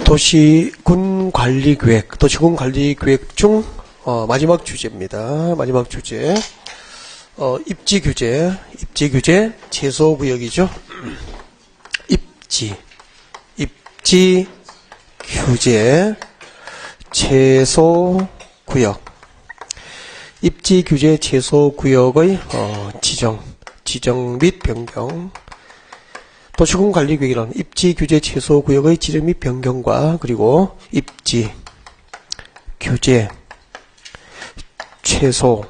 도시군관리계획, 도시군관리계획 중 마지막 주제입니다. 마지막 주제. 입지규제, 입지규제 제소구역이죠. 입지규제 제소구역. 입지규제 제소구역의 지정 및 변경. 도시군관리계획이란 입지규제 제소구역의 지정 및 변경과 그리고 입지규제 최소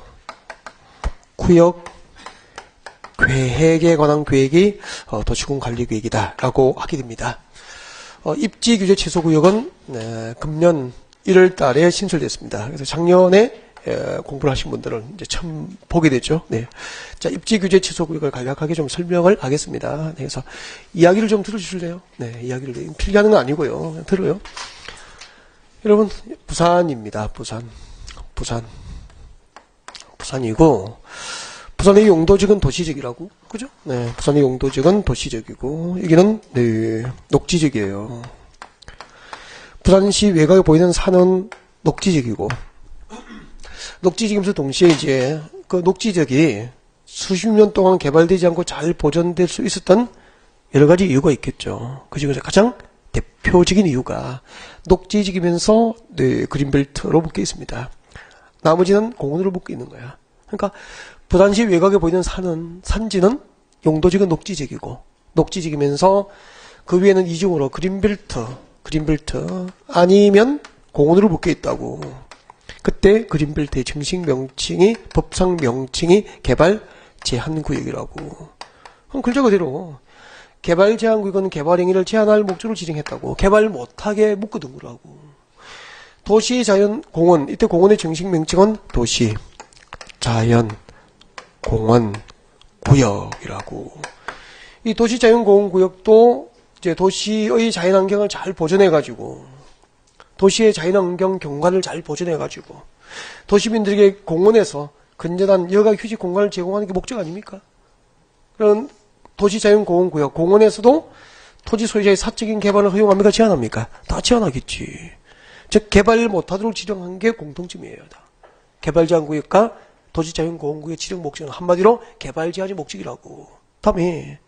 구역 계획에 관한 계획이 도시군관리계획이다 라고 하게 됩니다. 입지규제 최소구역은 금년 1월 달에 신설됐습니다. 그래서 작년에 공부를 하신 분들은 이제 처음 보게 되죠. 네. 자, 입지규제 최소구역을 간략하게 좀 설명을 하겠습니다. 네, 그래서 이야기를 좀 들어주실래요? 네, 이야기를 필기하는 건 아니고요. 그냥 들어요. 여러분, 부산입니다. 부산이고, 부산의 용도직은 도시직이라고, 그죠? 네, 부산의 용도직은 도시직이고, 여기는, 녹지직이에요. 부산시 외곽에 보이는 산은 녹지직이고, 녹지직이면서 동시에 이제, 그 녹지직이 수십 년 동안 개발되지 않고 잘 보존될 수 있었던 여러 가지 이유가 있겠죠. 그 중에서 가장 대표적인 이유가 녹지직이면서, 그린벨트로 묶여 있습니다. 나머지는 공원으로 묶여 있는 거야. 그러니까 부산시 외곽에 보이는 산지는 용도직은 녹지직이고 녹지직이면서 그 위에는 이중으로 그린벨트 아니면 공원으로 묶여 있다고. 그때 그린벨트의 정식 명칭이 법상 명칭이 개발 제한 구역이라고. 그럼 글자 그대로 개발 제한 구역은 개발 행위를 제한할 목적으로 지정했다고. 개발 못하게 묶어둔 거라고. 도시 자연 공원, 이때 공원의 정식 명칭은 도시 자연 공원 구역이라고. 이 도시 자연 공원 구역도 이제 도시의 자연 환경을 잘 보존해 가지고 도시의 자연 환경 경관을 잘 보존해 가지고 도시민들에게 공원에서 건전한 여가 휴식 공간을 제공하는 게 목적 아닙니까? 그런 도시 자연 공원 구역 공원에서도 토지 소유자의 사적인 개발을 허용합니까? 제한합니까? 다 제한하겠지. 즉 개발 못하도록 지정한 게 공통점이에요. 다. 개발 제한 구역과 도시 자연 공원 구역의 지정 목적은 한마디로 개발 제한이 목적이라고. 다음에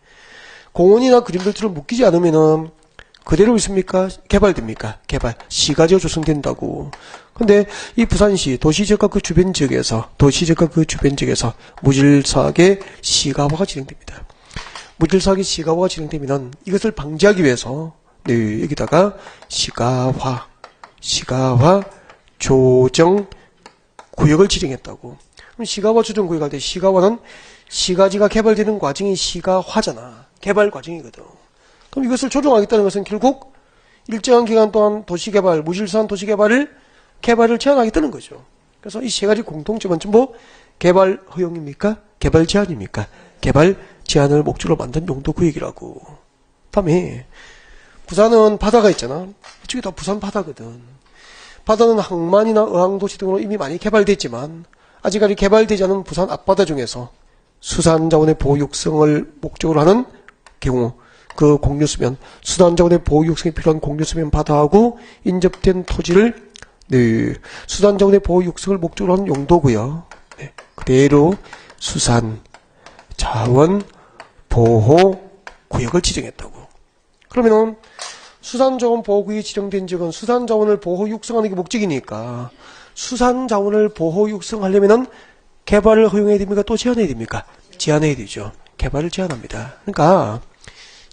공원이나 그린벨트를 묶이지 않으면은 그대로 있습니까? 개발됩니까? 개발 시가지가 조성된다고. 근데 이 부산시 도시지역과 그 주변 지역에서 무질서하게 시가화가 진행됩니다. 무질서하게 시가화가 진행되면은 이것을 방지하기 위해서 여기다가 시가화 조정 구역을 지정했다고. 그럼 시가화 조정 구역 할 때 시가화는 시가지가 개발되는 과정이 시가화잖아. 개발 과정이거든. 그럼 이것을 조정하겠다는 것은 결국 일정한 기간 동안 도시개발, 무질서한 도시개발을 제한하겠다는 거죠. 그래서 이 세 가지 공통점은 전부 개발 허용입니까? 개발 제한입니까? 개발 제한을 목적으로 만든 용도 구역이라고. 다음에 부산은 바다가 있잖아. 이쪽이 다 부산 바다거든. 바다는 항만이나 어항도시 등으로 이미 많이 개발됐지만 아직까지 개발되지 않은 부산 앞바다 중에서 수산자원의 보호 육성을 목적으로 하는 경우 그 공유수면, 수산자원의 보호 육성이 필요한 공유수면 바다하고 인접된 토지를 수산자원의 보호 육성을 목적으로 하는 용도고요. 그대로 수산자원 보호 구역을 지정했다고. 그러면은 수산자원 보호구역이 지정된 지역은 수산자원을 보호 육성하는 게 목적이니까 수산자원을 보호 육성하려면은 개발을 허용해야 됩니까? 또 제한해야 됩니까? 제한해야 되죠. 개발을 제한합니다. 그러니까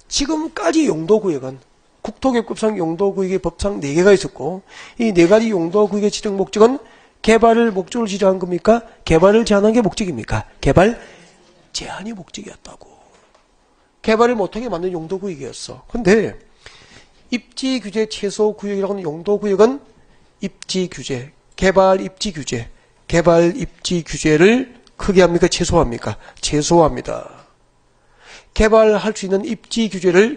지금까지 용도구역은 국토개발법상 용도구역의 법상 4개가 있었고 이 4가지 용도구역의 지정 목적은 개발을 목적으로 지정한 겁니까? 개발을 제한한 게 목적입니까? 개발 제한이 목적이었다고. 개발을 못하게 만든 용도구역이었어. 근데 입지규제 최소구역이라고 하는 용도구역은 입지규제, 개발 입지규제를 크게 합니까? 최소화합니까? 최소화합니다. 개발할 수 있는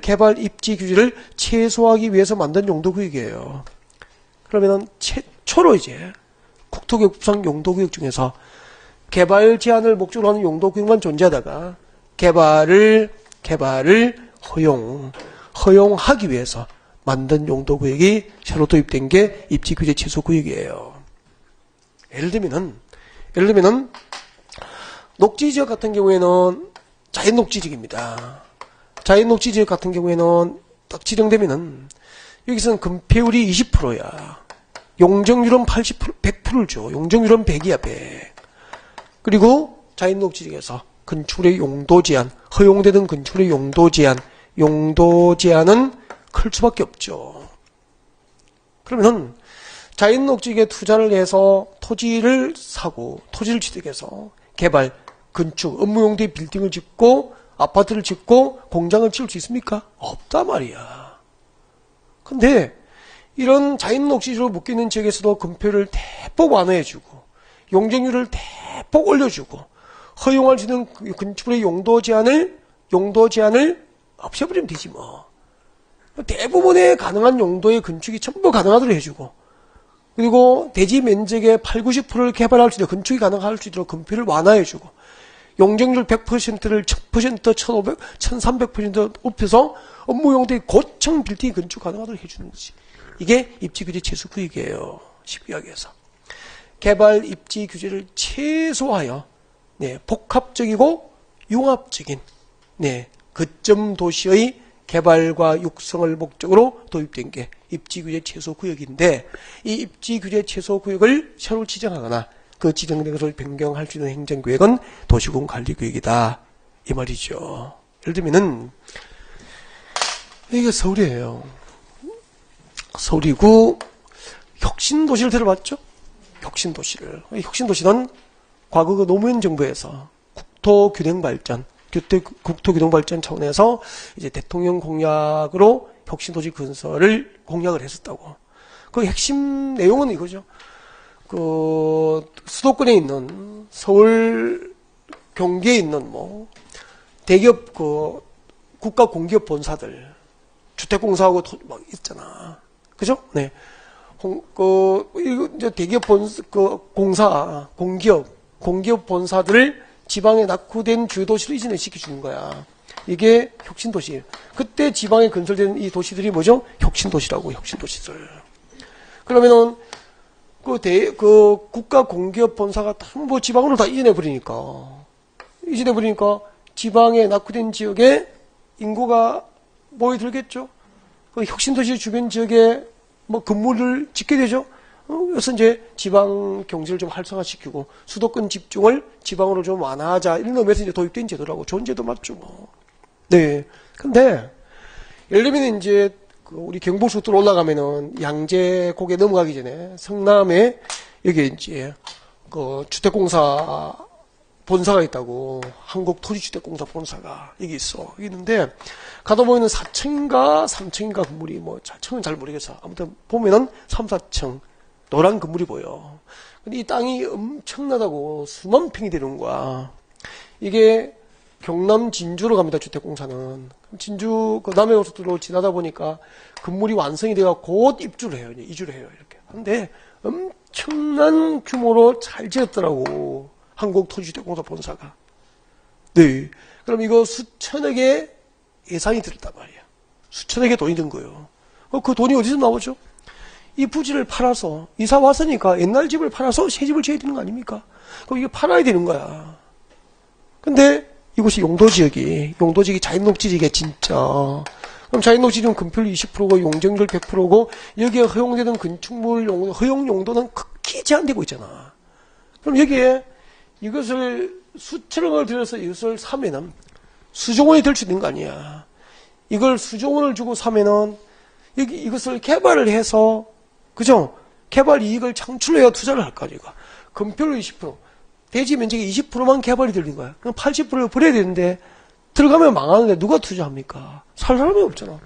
개발 입지규제를 최소화하기 위해서 만든 용도구역이에요. 그러면은 최초로 이제 국토교육부상 용도구역 중에서 개발 제한을 목적으로 하는 용도구역만 존재하다가 개발을 허용하기 위해서 만든 용도구역이 새로 도입된 게 입지규제 최소구역이에요. 예를 들면은 녹지지역 같은 경우에는 자연녹지지역입니다. 자연녹지지역 같은 경우에는 딱 지정되면은 여기서는 건폐율이 20%야. 용적률은 80%, 100%를 줘. 용적률은 100이야, 100. 그리고 자연녹지지역에서 건축물의 용도 제한, 허용되는 건축물의 용도 제한은 클 수밖에 없죠. 그러면은 자연녹지지역에 투자를 해서 토지를 사고 토지를 취득해서 개발, 건축, 업무용도의 빌딩을 짓고 아파트를 짓고 공장을 지을 수 있습니까? 없단 말이야. 근데 이런 자연녹지지로 묶여있는 지역에서도 건폐율을 대폭 완화해주고 용적률을 대폭 올려주고 허용할 수 있는 건축물의 용도 제한을 없애버리면 되지 뭐. 대부분의 가능한 용도의 건축이 전부 가능하도록 해주고 그리고 대지 면적의 8, 90%를 개발할 수 있도록 건축이 가능할 수 있도록 건폐율을 완화해주고 용적률 100%를 1000%, 1500, 1300% 높여서 업무용도의 고층 빌딩 건축 가능하도록 해주는 거지. 이게 입지규제 최소구역이에요. 쉽게 이야기해서. 개발 입지규제를 최소화하여 복합적이고 융합적인 거점 도시의 개발과 육성을 목적으로 도입된 게 입지규제 최소구역인데 이 입지규제 최소구역을 새로 지정하거나 그 지정된 것을 변경할 수 있는 행정구역은 도시군관리구역이다. 이 말이죠. 예를 들면은 이게 서울이에요. 서울이고 혁신도시를 들어봤죠? 혁신도시는 과거 그 노무현 정부에서 국토균형발전 차원에서 이제 대통령 공약으로 혁신도시 건설을 공약을 했었다고. 그 핵심 내용은 이거죠. 그 수도권에 있는 서울 경기에 있는 대기업 그 국가 공기업 본사들 주택공사하고 막 있잖아. 그죠? 네. 이제 대기업 공기업 본사들을 지방에 낙후된 주도시로 이전을 시켜주는 거야. 이게 혁신도시. 그때 지방에 건설된 이 도시들이 뭐죠? 혁신도시라고, 혁신도시들. 그러면은, 그 국가 공기업 본사가 전부 지방으로 다 이전해버리니까 지방에 낙후된 지역에 인구가 모여들겠죠? 그 혁신도시 주변 지역에 건물을 짓게 되죠? 그래서 이제 지방 경제를 좀 활성화시키고 수도권 집중을 지방으로 좀 완화하자 이런 의미에서 이제 도입된 제도라고. 좋은 제도 맞죠, 뭐. 네. 근데 예를 들면 이제 우리 경부고속도로 올라가면은 양재고개 넘어가기 전에 성남에 여기 이제 그 주택공사 본사가 있다고. 한국토지주택공사 본사가 여기 있어. 여기 있는데 가다 보면은 4층인가 3층인가 건물이 4층은 잘 모르겠어. 아무튼 보면은 3, 4층 노란 건물이 보여. 근데 이 땅이 엄청나다고. 수만 평이 되는 거야. 이게 경남 진주로 갑니다. 주택공사는. 진주 그 남해고속도로 지나다 보니까 건물이 완성이 돼가 곧 이주를 해요. 이렇게. 근데 엄청난 규모로 잘 지었더라고. 한국토지주택공사 본사가. 네. 그럼 이거 수천억의 예산이 들었단 말이야. 수천억의 돈이 든 거예요. 그 돈이 어디서 나오죠? 이 부지를 팔아서, 이사 왔으니까 옛날 집을 팔아서 새 집을 지어야 되는 거 아닙니까? 그럼 이거 팔아야 되는 거야. 근데 이곳이 용도지역이 자연녹지지역이야, 진짜. 그럼 자연녹지지역은 건폐율 20%고 용적률 100%고 여기에 허용되는 건축물 허용 용도는 극히 제한되고 있잖아. 그럼 여기에 이것을 수천억을 들여서 이것을 사면은 수조원이 될 수 있는 거 아니야. 이걸 수조원을 주고 사면은 이것을 개발을 해서, 그죠? 개발 이익을 창출해야 투자를 할 거 아니까. 건폐율 20%, 대지 면적의 20%만 개발이 되는 거야. 그럼 80%를 버려야 되는데 들어가면 망하는데 누가 투자합니까? 살 사람이 없잖아.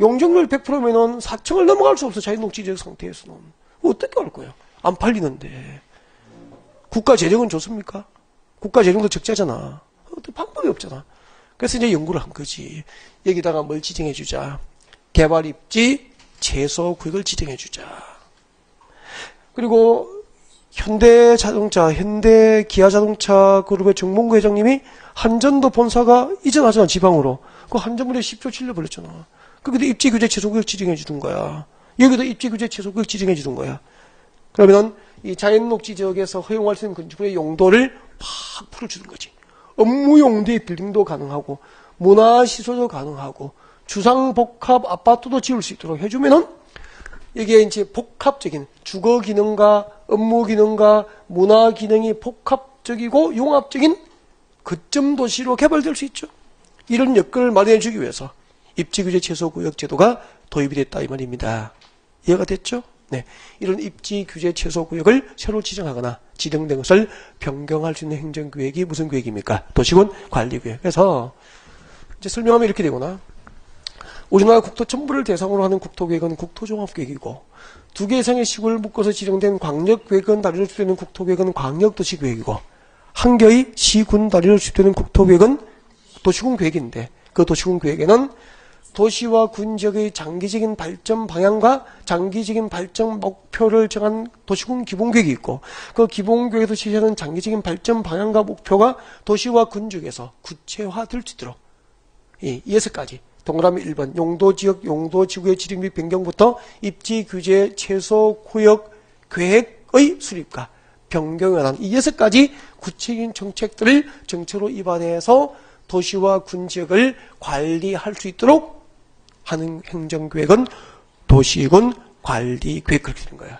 용적률 100%면은 4층을 넘어갈 수 없어. 자연녹지지역 상태에서는. 어떻게 할 거야? 안 팔리는데. 국가 재정은 좋습니까? 국가 재정도 적자잖아. 어떤 방법이 없잖아. 그래서 이제 연구를 한 거지. 여기다가 뭘 지정해주자. 개발 입지 최소 구역을 지정해주자. 그리고 현대기아자동차 그룹의 정몽구 회장님이 한전도 본사가 이전하잖아, 지방으로. 그 한전물에 10조 칠려버렸잖아. 거기도 입지규제 최소구역 지정해 주는 거야. 여기도 입지규제 최소구역 지정해 주는 거야. 그러면은 이 자연녹지 지역에서 허용할 수 있는 건축물의 용도를 팍 풀어주는 거지. 업무 용도의 빌딩도 가능하고 문화시설도 가능하고 주상복합 아파트도 지을 수 있도록 해주면은 이게 이제 복합적인 주거 기능과 업무 기능과 문화 기능이 복합적이고 융합적인 거점 도시로 개발될 수 있죠. 이런 여건을 마련해 주기 위해서 입지규제 최소구역 제도가 도입이 됐다 이 말입니다. 이해가 됐죠? 네, 이런 입지규제 최소구역을 새로 지정하거나 지정된 것을 변경할 수 있는 행정구역이 무슨 구역입니까? 도시군 관리구역. 그래서 이제 설명하면 이렇게 되구나. 우리나라 국토 전부를 대상으로 하는 국토계획은 국토종합계획이고 두 개 이상의 시구를 묶어서 지정된 광역계획은 다리로 수립되는 국토계획은 광역도시계획이고 한 개의 시군 다리로 수립되는 국토계획은 도시군계획인데 그 도시군계획에는 도시와 군 지역의 장기적인 발전 방향과 장기적인 발전 목표를 정한 도시군 기본계획이 있고 그 기본계획에서 제시하는 장기적인 발전 방향과 목표가 도시와 군 지역에서 구체화될 수 있도록 이 6가지 동그라미 1번 용도지역 용도지구의 지정 및 변경부터 입지규제 최소구역 계획의 수립과 변경에 관한 이 6가지 구체적인 정책들을 정책으로 입안해서 도시와 군 지역을 관리할 수 있도록 하는 행정계획은 도시군 관리계획 그렇게 되는 거야.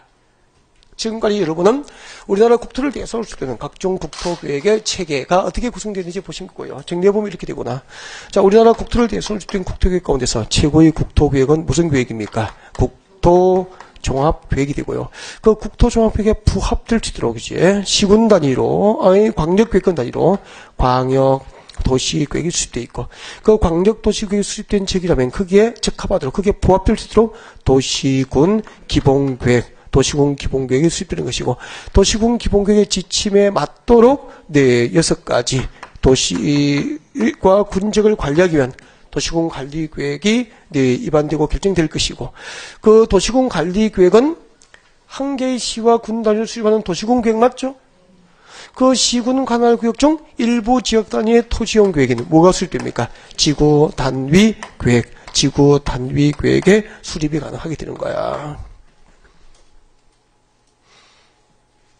지금까지 여러분은 우리나라 국토를 대상으로 수립되는 각종 국토계획의 체계가 어떻게 구성되는지 보신 거고요. 정리해보면 이렇게 되구나. 자, 우리나라 국토를 대상으로 수립된 국토계획 가운데서 최고의 국토계획은 무슨 계획입니까? 국토종합계획이 되고요. 그 국토종합계획에 부합될 수 있도록 이제 시군 단위로, 광역계획권 단위로 광역 도시계획이 수립되어 있고 그 광역도시계획이 수립된 지역이라면 거기에 적합하도록 거기에 부합될 수 있도록 도시군 기본계획 도시군 기본계획이 수립되는 것이고 도시군 기본계획의 지침에 맞도록 6가지 도시과 군지역을 관리하기 위한 도시군 관리계획이 입안되고 결정될 것이고 그 도시군 관리계획은 한 개의 시와 군 단위로 수립하는 도시군 계획 맞죠? 그 시군 관할 구역 중 일부 지역 단위의 토지용 계획에는 뭐가 수립됩니까? 지구 단위 계획, 지구 단위 계획에 수립이 가능하게 되는 거야.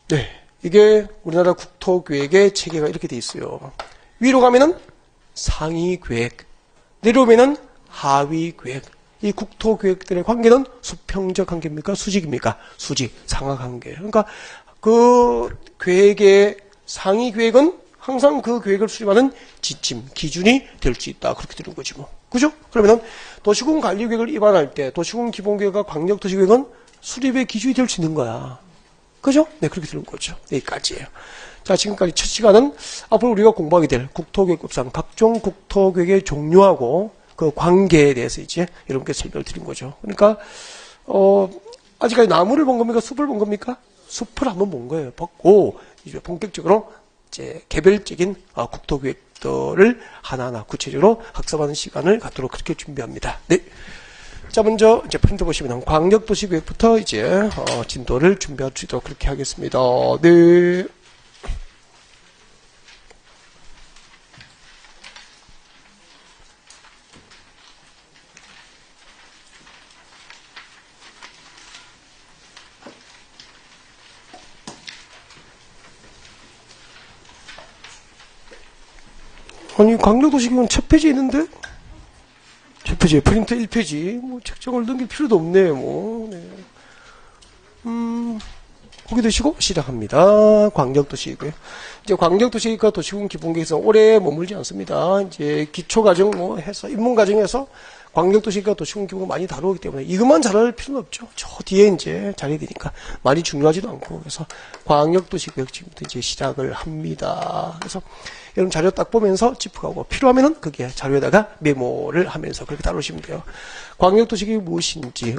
네, 이게 우리나라 국토계획의 체계가 이렇게 돼 있어요. 위로 가면은 상위 계획, 내려오면은 하위 계획. 이 국토계획들의 관계는 수평적 관계입니까? 수직입니까? 수직, 상하 관계. 그러니까 그 계획의 상위 계획은 항상 그 계획을 수립하는 지침, 기준이 될 수 있다. 그렇게 되는 거지 뭐. 그죠? 그러면은 도시군 관리계획을 입안할 때 도시군 기본계획과 광역도시계획은 수립의 기준이 될 수 있는 거야. 그죠? 네, 그렇게 되는 거죠. 여기까지예요. 자, 지금까지 첫 시간은 앞으로 우리가 공부하게 될 국토계획법상 각종 국토계획의 종류하고 그 관계에 대해서 이제 여러분께 설명을 드린 거죠. 그러니까 아직까지 나무를 본 겁니까? 숲을 본 겁니까? 숲을 한번 본 거예요. 보고 이제 본격적으로 이제 개별적인 국토계획들을 하나하나 구체적으로 학습하는 시간을 갖도록 그렇게 준비합니다. 네. 자, 먼저 이제 프린트 보시면 광역도시계획부터 이제 진도를 준비할 수 있도록 그렇게 하겠습니다. 네. 아니, 광역도시계획은 첫 페이지에 있는데? 첫 페이지에 프린트 1페이지. 뭐, 책정을 넘길 필요도 없네, 뭐. 네. 보기 드시고 시작합니다. 광역도시계획. 이제 광역도시계획과 도시군 기본계획에서 오래 머물지 않습니다. 이제 기초과정 뭐 해서, 입문과정에서 광역도시계획과 도시군 기본을 많이 다루기 때문에 이것만 잘할 필요는 없죠. 저 뒤에 이제 잘해야 되니까. 많이 중요하지도 않고. 그래서 광역도시계획 지금부터 이제 시작을 합니다. 그래서 여러분 자료 딱 보면서 짚어가고 필요하면은 그게 자료에다가 메모를 하면서 그렇게 다루시면 돼요. 광역도시계획이 무엇인지,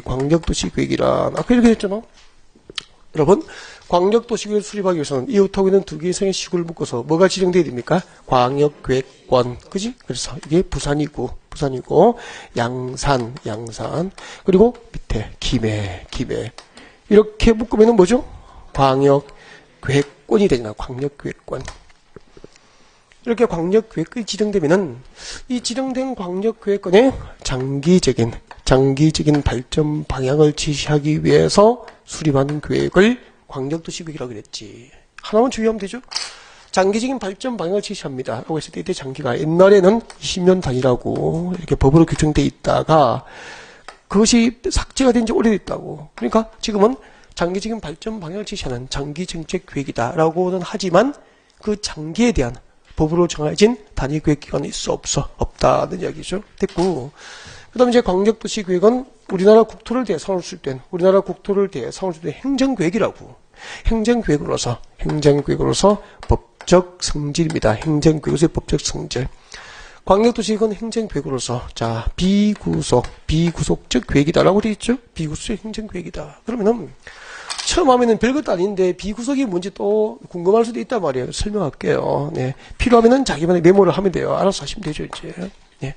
광역도시계획이란 아까 이렇게 했잖아. 여러분, 광역도시계획을 수립하기 위해서는 이웃하고 있는 두 개 이상의 시구를 묶어서 뭐가 지정되어야 됩니까? 광역계획권, 그지? 그래서 이게 부산이고, 양산, 그리고 밑에 김해. 이렇게 묶으면은 뭐죠? 광역계획권이 되잖아. 광역계획권. 이렇게 광역계획이 지정되면은 이 지정된 광역계획권의 장기적인 발전 방향을 지시하기 위해서 수립하는 계획을 광역도시계획이라고 그랬지. 하나만 주의하면 되죠. 장기적인 발전 방향을 지시합니다. 라고 했을 때 이때 장기가 옛날에는 20년 단위라고 이렇게 법으로 규정돼 있다가 그것이 삭제가 된 지 오래됐다고. 그러니까 지금은 장기적인 발전 방향을 지시하는 장기정책계획이다라고는 하지만 그 장기에 대한 법으로 정해진 단위 계획 기간이 있어 없어 없다는 이야기죠. 됐고, 그다음에 이제 광역도시계획은 우리나라 국토를 대상으로 쓸 때 행정계획이라고. 행정계획으로서 법적 성질입니다. 행정계획으로서의 법적 성질. 광역도시계획은 행정계획으로서 자 비구속적 계획이다라고 되어 있죠. 비구속적 행정계획이다. 그러면은 처음 하면은 별것도 아닌데 비구속이 뭔지 또 궁금할 수도 있단 말이에요. 설명할게요. 네. 필요하면은 자기만의 메모를 하면 돼요. 알아서 하시면 되죠, 이제. 네.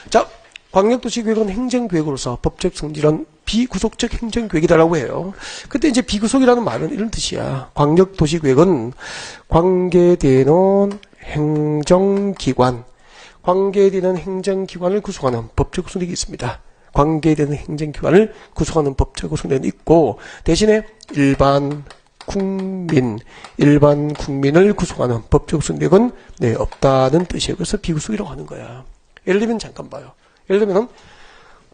자, 광역도시계획은 행정계획으로서 법적 성질은 비구속적 행정계획이다라고 해요. 그때 이제 비구속이라는 말은 이런 뜻이야. 광역도시계획은 관계되는 행정기관을 구성하는 법적 구성력이 있습니다. 관계되는 행정기관을 구성하는 법적 구성력이 있고, 대신에 일반 국민을 구성하는 법적 구성력은 없다는 뜻이에요. 그래서 비구속이라고 하는 거야. 예를 들면 잠깐 봐요. 예를 들면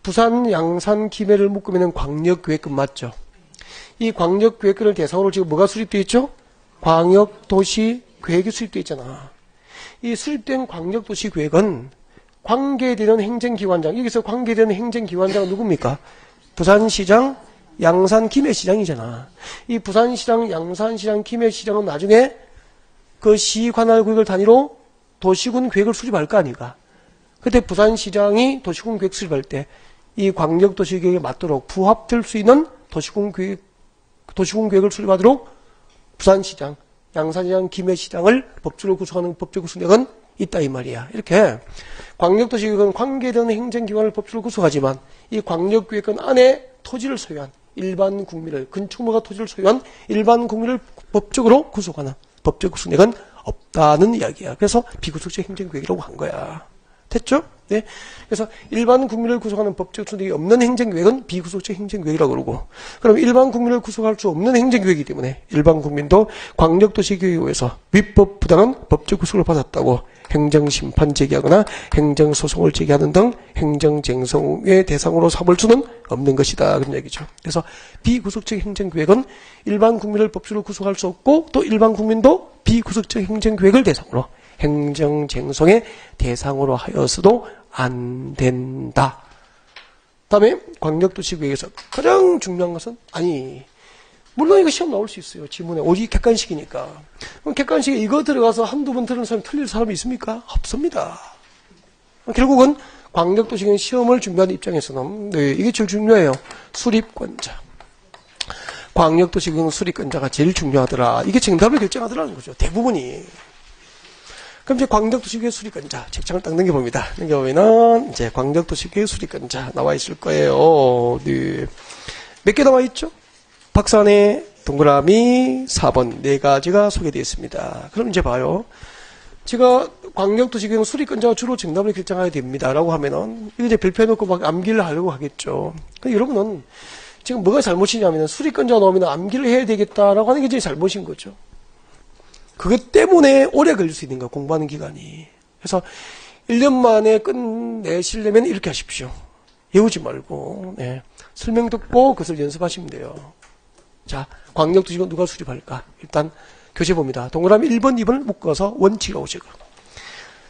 부산, 양산, 김해를 묶으면 광역계획권 맞죠? 이 광역계획권을 대상으로 지금 뭐가 수립되어 있죠? 광역도시계획이 수립되어 있잖아. 이 수립된 광역도시계획은 관계되는 행정기관장, 여기서 관계되는 행정기관장은 누굽니까? 부산시장, 양산, 김해시장이잖아. 이 부산시장, 양산시장, 김해시장은 나중에 그 시 관할 구역을 단위로 도시군 계획을 수립할 거 아닌가? 그때 부산시장이 도시군 계획 수립할 때 이 광역도시계획에 맞도록 부합될 수 있는 도시군 계획을 수립하도록 부산시장, 양산시장, 김해시장을 법주로 구성하는 법적 구성력은 있다 이 말이야. 이렇게 광역도시계획은 관계되는 행정기관을 법주로 구성하지만 이 광역계획권 안에 토지를 소유한 일반 국민을, 건축물과 토지를 소유한 일반 국민을 법적으로 구성하는 법적 구성력은 없다는 이야기야. 그래서 비구속적 행정계획이라고 한 거야. 됐죠? 네. 그래서 일반 국민을 구성하는 법적 구성력이 없는 행정계획은 비구속적 행정계획이라고 그러고, 그럼 일반 국민을 구성할 수 없는 행정계획이기 때문에 일반 국민도 광역도시계획에 의해서 위법 부당한 법적 구속을 받았다고 행정심판 제기하거나 행정소송을 제기하는 등 행정쟁송의 대상으로 삼을 수는 없는 것이다. 그런 얘기죠. 그래서 비구속적 행정계획은 일반 국민을 법적으로 구성할 수 없고, 또 일반 국민도 비구속적 행정계획을 대상으로 행정쟁송의 대상으로 하여서도 안 된다. 다음에 광역도시계획에서 가장 중요한 것은, 물론 이거 시험 나올 수 있어요. 지문에. 오직 객관식이니까. 그럼 객관식에 이거 들어가서 한두 번 들은 사람이 틀릴 사람이 있습니까? 없습니다. 결국은 광역도시계획 시험을 준비하는 입장에서는 이게 제일 중요해요. 수립권자. 광역도시계획 수립권자가 제일 중요하더라. 이게 정답을 결정하더라는 거죠. 대부분이. 그럼 이제 광역도시계획 수립권자 책장을 딱 넘겨봅니다. 넘겨보면은 이제 광역도시계획 수립권자 나와 있을 거예요. 네. 몇 개 나와 있죠? 박스 안에 동그라미 4번 4가지가 소개되어 있습니다. 그럼 이제 봐요. 제가 광역도시계획 수립권자가 주로 정답을 결정해야 됩니다. 라고 하면은 이거 이제 발표해놓고 막 암기를 하려고 하겠죠. 근데 여러분은 지금 뭐가 잘못이냐면 수립권자가 나오면 암기를 해야 되겠다라고 하는 게 제일 잘못인 거죠. 그것 때문에 오래 걸릴 수 있는 거야, 공부하는 기간이. 그래서 1년 만에 끝내시려면 이렇게 하십시오. 외우지 말고, 설명 듣고 그것을 연습하시면 돼요. 자, 광역도시계획 누가 수립할까? 일단 교재 봅니다. 동그라미 1번, 2번을 묶어서 원칙이라고 적어.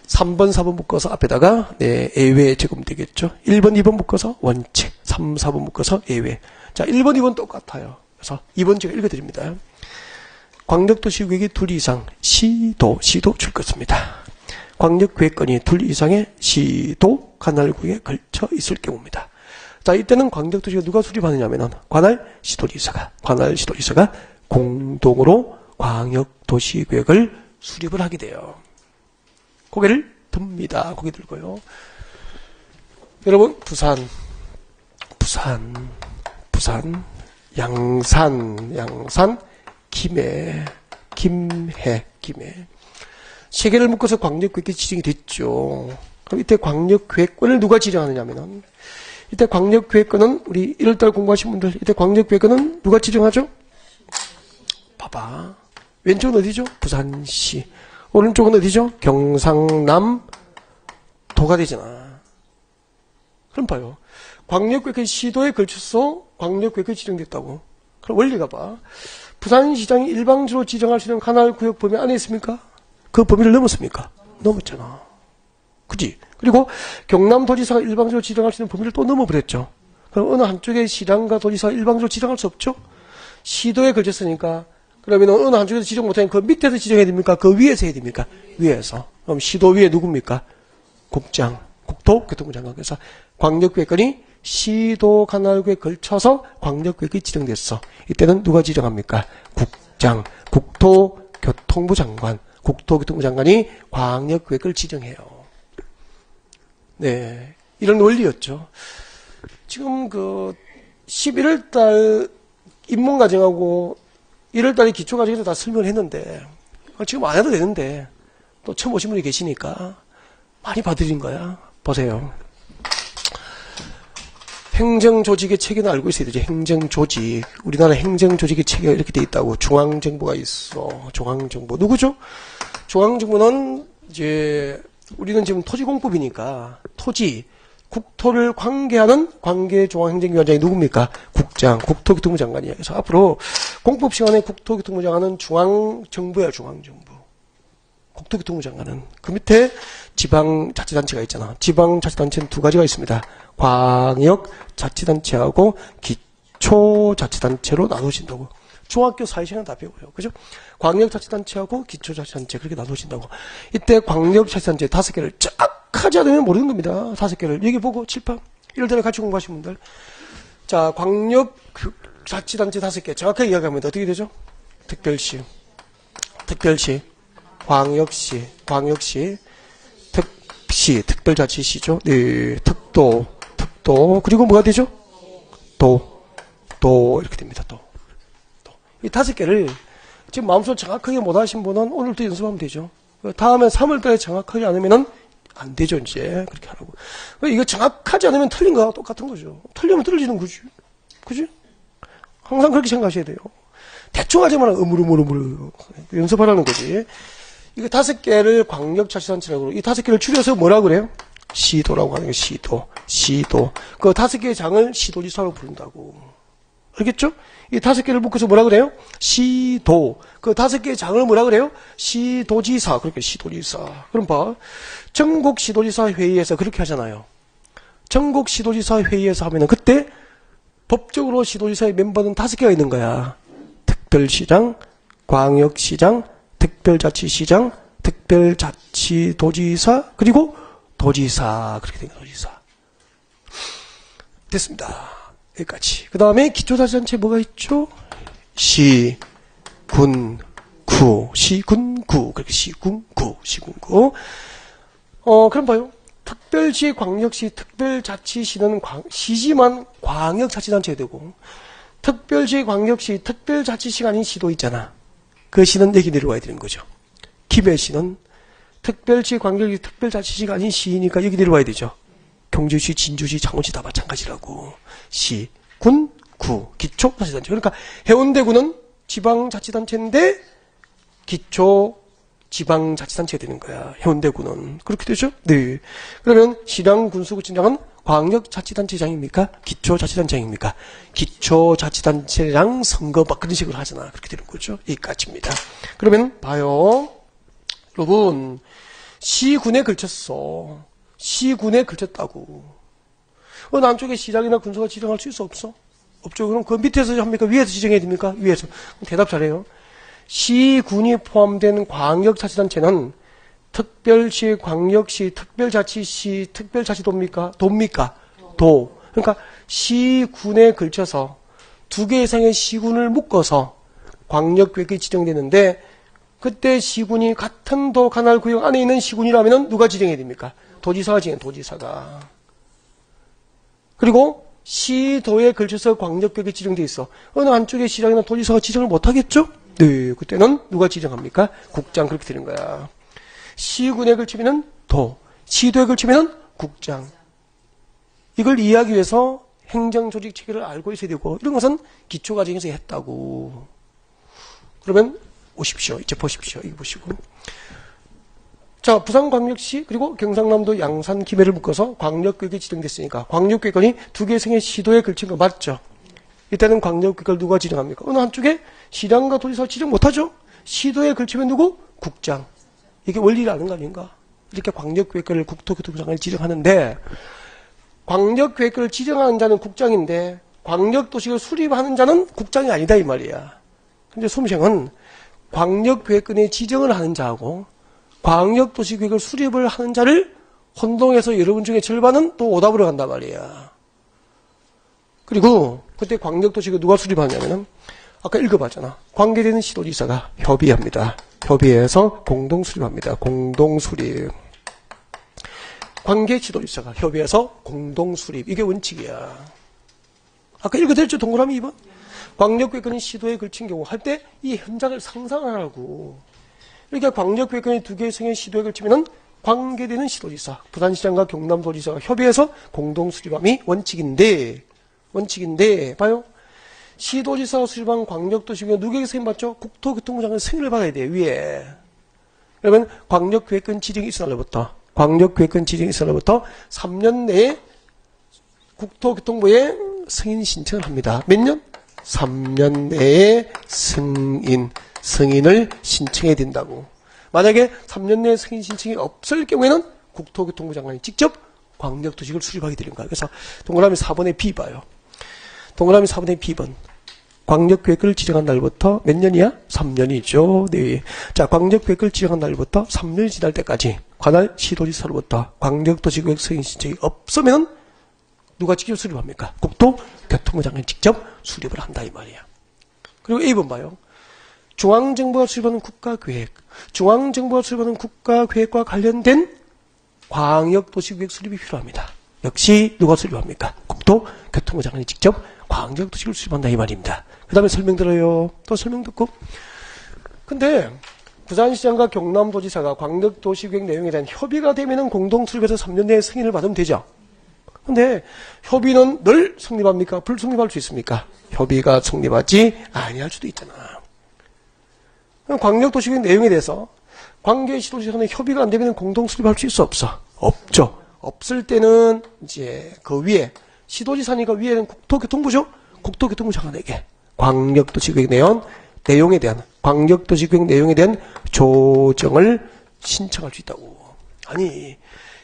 3번, 4번 묶어서 앞에다가 예외 적으면 되겠죠. 1번, 2번 묶어서 원칙, 3, 4번 묶어서 예외. 자, 1번, 2번 똑같아요. 그래서 2번 제가 읽어드립니다. 광역도시계획이 2 이상 시도 줄 것입니다. 광역계획권이 2 이상의 시도 관할구역에 걸쳐 있을 경우입니다. 자, 이때는 광역도시계획 누가 수립하느냐면은 관할 시도지사가 공동으로 광역도시계획을 수립을 하게 돼요. 고개를 듭니다. 고개 들고요. 여러분, 부산, 양산, 김해. 세 개를 묶어서 광역구역이 지정이 됐죠. 그럼 이때 광역계획권을 누가 지정하느냐면은, 이때 광역계획권은 우리 1월달 공부하신 분들, 이때 광역계획권은 누가 지정하죠? 봐봐. 왼쪽은 어디죠? 부산시. 오른쪽은 어디죠? 경상남도가 되잖아. 그럼 봐요. 광역계획이 시도에 걸쳐서 광역계획이 지정됐다고. 그럼 원리가 봐. 부산시장이 일방적으로 지정할 수 있는 관할구역 범위 안에 있습니까? 그 범위를 넘었습니까? 넘었잖아. 그지? 그리고 경남도지사가 일방적으로 지정할 수 있는 범위를 또 넘어버렸죠. 그럼 어느 한쪽에 시장과 도지사가 일방적으로 지정할 수 없죠? 시도에 걸쳤으니까. 그러면 어느 한쪽에서 지정 못하면 그 밑에서 지정해야 됩니까? 그 위에서 해야 됩니까? 위에서. 그럼 시도 위에 누굽니까? 국장, 국토교통부 장관. 그래서 광역계획권이 시도 관할구에 걸쳐서 광역계획이 지정됐어. 이때는 누가 지정합니까? 국장, 국토교통부 장관. 국토교통부 장관이 광역계획을 지정해요. 네. 이런 원리였죠. 지금 11월 달 입문과정하고 1월 달에 기초과정에서 다 설명을 했는데, 지금 안 해도 되는데, 또 처음 오신 분이 계시니까 많이 봐드린 거야. 보세요. 행정조직의 체계는 알고 있어야 되죠. 행정조직. 우리나라 행정조직의 체계가 이렇게 돼 있다고. 중앙정부가 있어. 중앙정부. 누구죠? 중앙정부는 이제, 우리는 지금 토지공법이니까, 국토를 관계하는 관계중앙행정위원장이 누굽니까? 국장, 국토교통부 장관이에요. 그래서 앞으로 공법 시간에 국토교통부 장관은 중앙정부야, 중앙정부. 국토교통부 장관은. 그 밑에 지방자치단체가 있잖아. 지방자치단체는 두 가지가 있습니다. 광역자치단체하고 기초자치단체로 나눠진다고. 중학교 사회시간 다 배워요. 그죠? 광역자치단체하고 기초자치단체 그렇게 나눠진다고. 이때 광역자치단체 5개를 쫙 하지 않으면 모르는 겁니다. 5개를. 여기 보고 칠판. 이럴 때는 같이 공부하신 분들. 자, 광역자치단체 5개. 정확하게 이야기하면 어떻게 되죠? 특별시, 광역시, 특별자치시죠. 네, 특도. 그리고 뭐가 되죠? 이렇게 됩니다. 이 5개를 지금 마음속으로 정확하게 못 하신 분은 오늘부터 연습하면 되죠. 다음에 3월달에 정확하게 안 하면은 안 되죠, 이제. 그렇게 하라고. 이거 정확하지 않으면 틀린 거와 똑같은 거죠. 틀리면 틀어지는 거지. 그지? 항상 그렇게 생각하셔야 돼요. 대충 하지만 으물으물 연습하라는 거지. 이거 5개를 광역자치단체라고 그러고, 이 5개를 줄여서 뭐라 그래요? 시도라고 하는 게 시도. 그 5개의 장을 시도지사로 부른다고. 알겠죠? 이 5개를 묶어서 뭐라 그래요? 시도. 그 5개의 장을 뭐라 그래요? 시도지사. 그렇게 시도지사. 그럼 봐. 전국 시도지사 회의에서 그렇게 하잖아요. 전국 시도지사 회의에서 하면은 그때 법적으로 시도지사의 멤버는 5개가 있는 거야. 특별시장, 광역시장, 특별자치시장, 특별자치도지사, 그리고 도지사. 그렇게 된 거야, 도지사. 됐습니다. 여기까지. 그 다음에 기초자치단체 뭐가 있죠? 시군구. 그렇게 시군구. 그럼 봐요. 특별시, 광역시, 특별자치시는 시지만 광역자치단체가 되고, 특별시, 광역시, 특별자치시가 아닌 시도 있잖아. 그 시는 여기 내려와야 되는 거죠. 김해시는 특별시, 광역시, 특별자치시가 아닌 시니까 여기 내려와야 되죠. 경주시, 진주시, 창원시 다 마찬가지라고. 시, 군, 구, 기초자치단체. 그러니까 해운대구는 지방자치단체인데 기초 지방자치단체가 되는 거야. 해운대구는. 그렇게 되죠? 네. 그러면 시랑 군수구청장은 광역자치단체장입니까? 기초자치단체장입니까? 기초자치단체장 선거 막 그런 식으로 하잖아. 그렇게 되는 거죠. 여기까지입니다. 그러면 봐요. 여러분, 시군에 걸쳤어. 시군에 걸쳤다고. 어느 한쪽에 시장이나 군수가 지정할 수 있어? 없어? 없죠. 그럼 그 밑에서 합니까? 위에서 지정해야 됩니까? 위에서. 대답 잘해요. 시군이 포함된 광역자치단체는 특별시, 광역시, 특별자치시, 특별자치도입니까? 도입니까? 도. 그러니까 시군에 걸쳐서 2개 이상의 시군을 묶어서 광역계획이 지정되는데 그때 시군이 같은 도 관할구역 안에 있는 시군이라면 누가 지정해야 됩니까? 도지사가 지정해, 도지사가. 그리고 시도에 걸쳐서 광역계획이 지정돼 있어. 어느 한쪽에 시장이나 도지사가 지정을 못하겠죠? 네, 그때는 누가 지정합니까? 국장. 그렇게 되는 거야. 시군에 걸치면은 도, 시도에 걸치면은 국장. 이걸 이해하기 위해서 행정조직 체계를 알고 있어야 되고, 이런 것은 기초과정에서 했다고. 그러면 오십시오. 이제 보십시오. 이거 보시고. 자, 부산광역시 그리고 경상남도 양산 김해를 묶어서 광역구역이 지정됐으니까 광역구역이 두 개의 성의 시도에 걸친 거 맞죠? 이때는 광역구역을 누가 지정합니까? 어느 한쪽에 시장과 도지사 지정 못하죠? 시도에 걸치면 누구? 국장. 이게 원리를 아는 거 아닌가? 이렇게 광역구역을 국토교통부장관이 지정하는데, 광역계획을 지정하는 자는 국장인데 광역도시를 수립하는 자는 국장이 아니다 이 말이야. 근데 수험생은 광역계획권의 지정을 하는 자하고 광역도시계획을 수립을 하는 자를 혼동해서 여러분 중에 절반은 또 오답으로 간단 말이야. 그리고 그때 광역도시계획 누가 수립하냐면은 아까 읽어봤잖아. 관계되는 시도지사가 협의합니다. 협의해서 공동수립합니다. 공동수립. 관계지도지사가 협의해서 공동수립. 이게 원칙이야. 아까 읽어드렸죠? 동그라미 2번. 광역계획권이 시도에 걸친 경우 할 때 이 현장을 상상하라고. 그러니까 광역계획권이 두 개의 성의 시도에 걸치면은 관계되는 시도지사, 부산시장과 경남도지사가 협의해서 공동수립함이 원칙인데, 봐요. 시도지사가 수립한 광역도시계획 누구에게 승인받죠? 국토교통부장관 승인을 받아야 돼, 위에. 그러면 광역계획권 지정이 있은 날로부터, 광역계획권 지정이 있은 날로부터 3년 내에 국토교통부에 승인 신청을 합니다. 몇 년? 3년 내에 승인을 신청해야 된다고. 만약에 3년 내에 승인 신청이 없을 경우에는 국토교통부 장관이 직접 광역도시를 수립하게 되는 거야. 그래서 동그라미 4번의 B 봐요. 동그라미 4번의 B번. 광역계획을 지정한 날부터 몇 년이야? 3년이죠. 네. 자, 광역계획을 지정한 날부터 3년이 지날 때까지 관할 시도지사로부터 광역도시계획 승인 신청이 없으면 누가 직접 수립합니까? 국토교통부 장관이 직접 수립을 한다 이 말이야. 그리고 A번 봐요. 중앙정부가 수립하는 국가계획, 중앙정부가 수립하는 국가계획과 관련된 광역도시계획 수립이 필요합니다. 역시 누가 수립합니까? 국토교통부 장관이 직접 광역도시를 수립한다 이 말입니다. 그 다음에 설명 들어요. 또 설명 듣고. 근데 부산시장과 경남도지사가 광역도시계획 내용에 대한 협의가 되면은 공동수립해서 3년 내에 승인을 받으면 되죠. 근데 협의는 늘 성립합니까? 불성립할 수 있습니까? 협의가 성립하지 아니할 수도 있잖아. 광역도시계획 내용에 대해서 관계시도지사는 협의가 안 되면 공동수립할 수 있어 없어? 없죠. 없을 때는 이제 그 위에 시도지사니까 위에는 국토교통부죠. 국토교통부 장관에게 광역도시계획 내용에 대한 광역도시계획 내용에 대한 조정을 신청할 수 있다고. 아니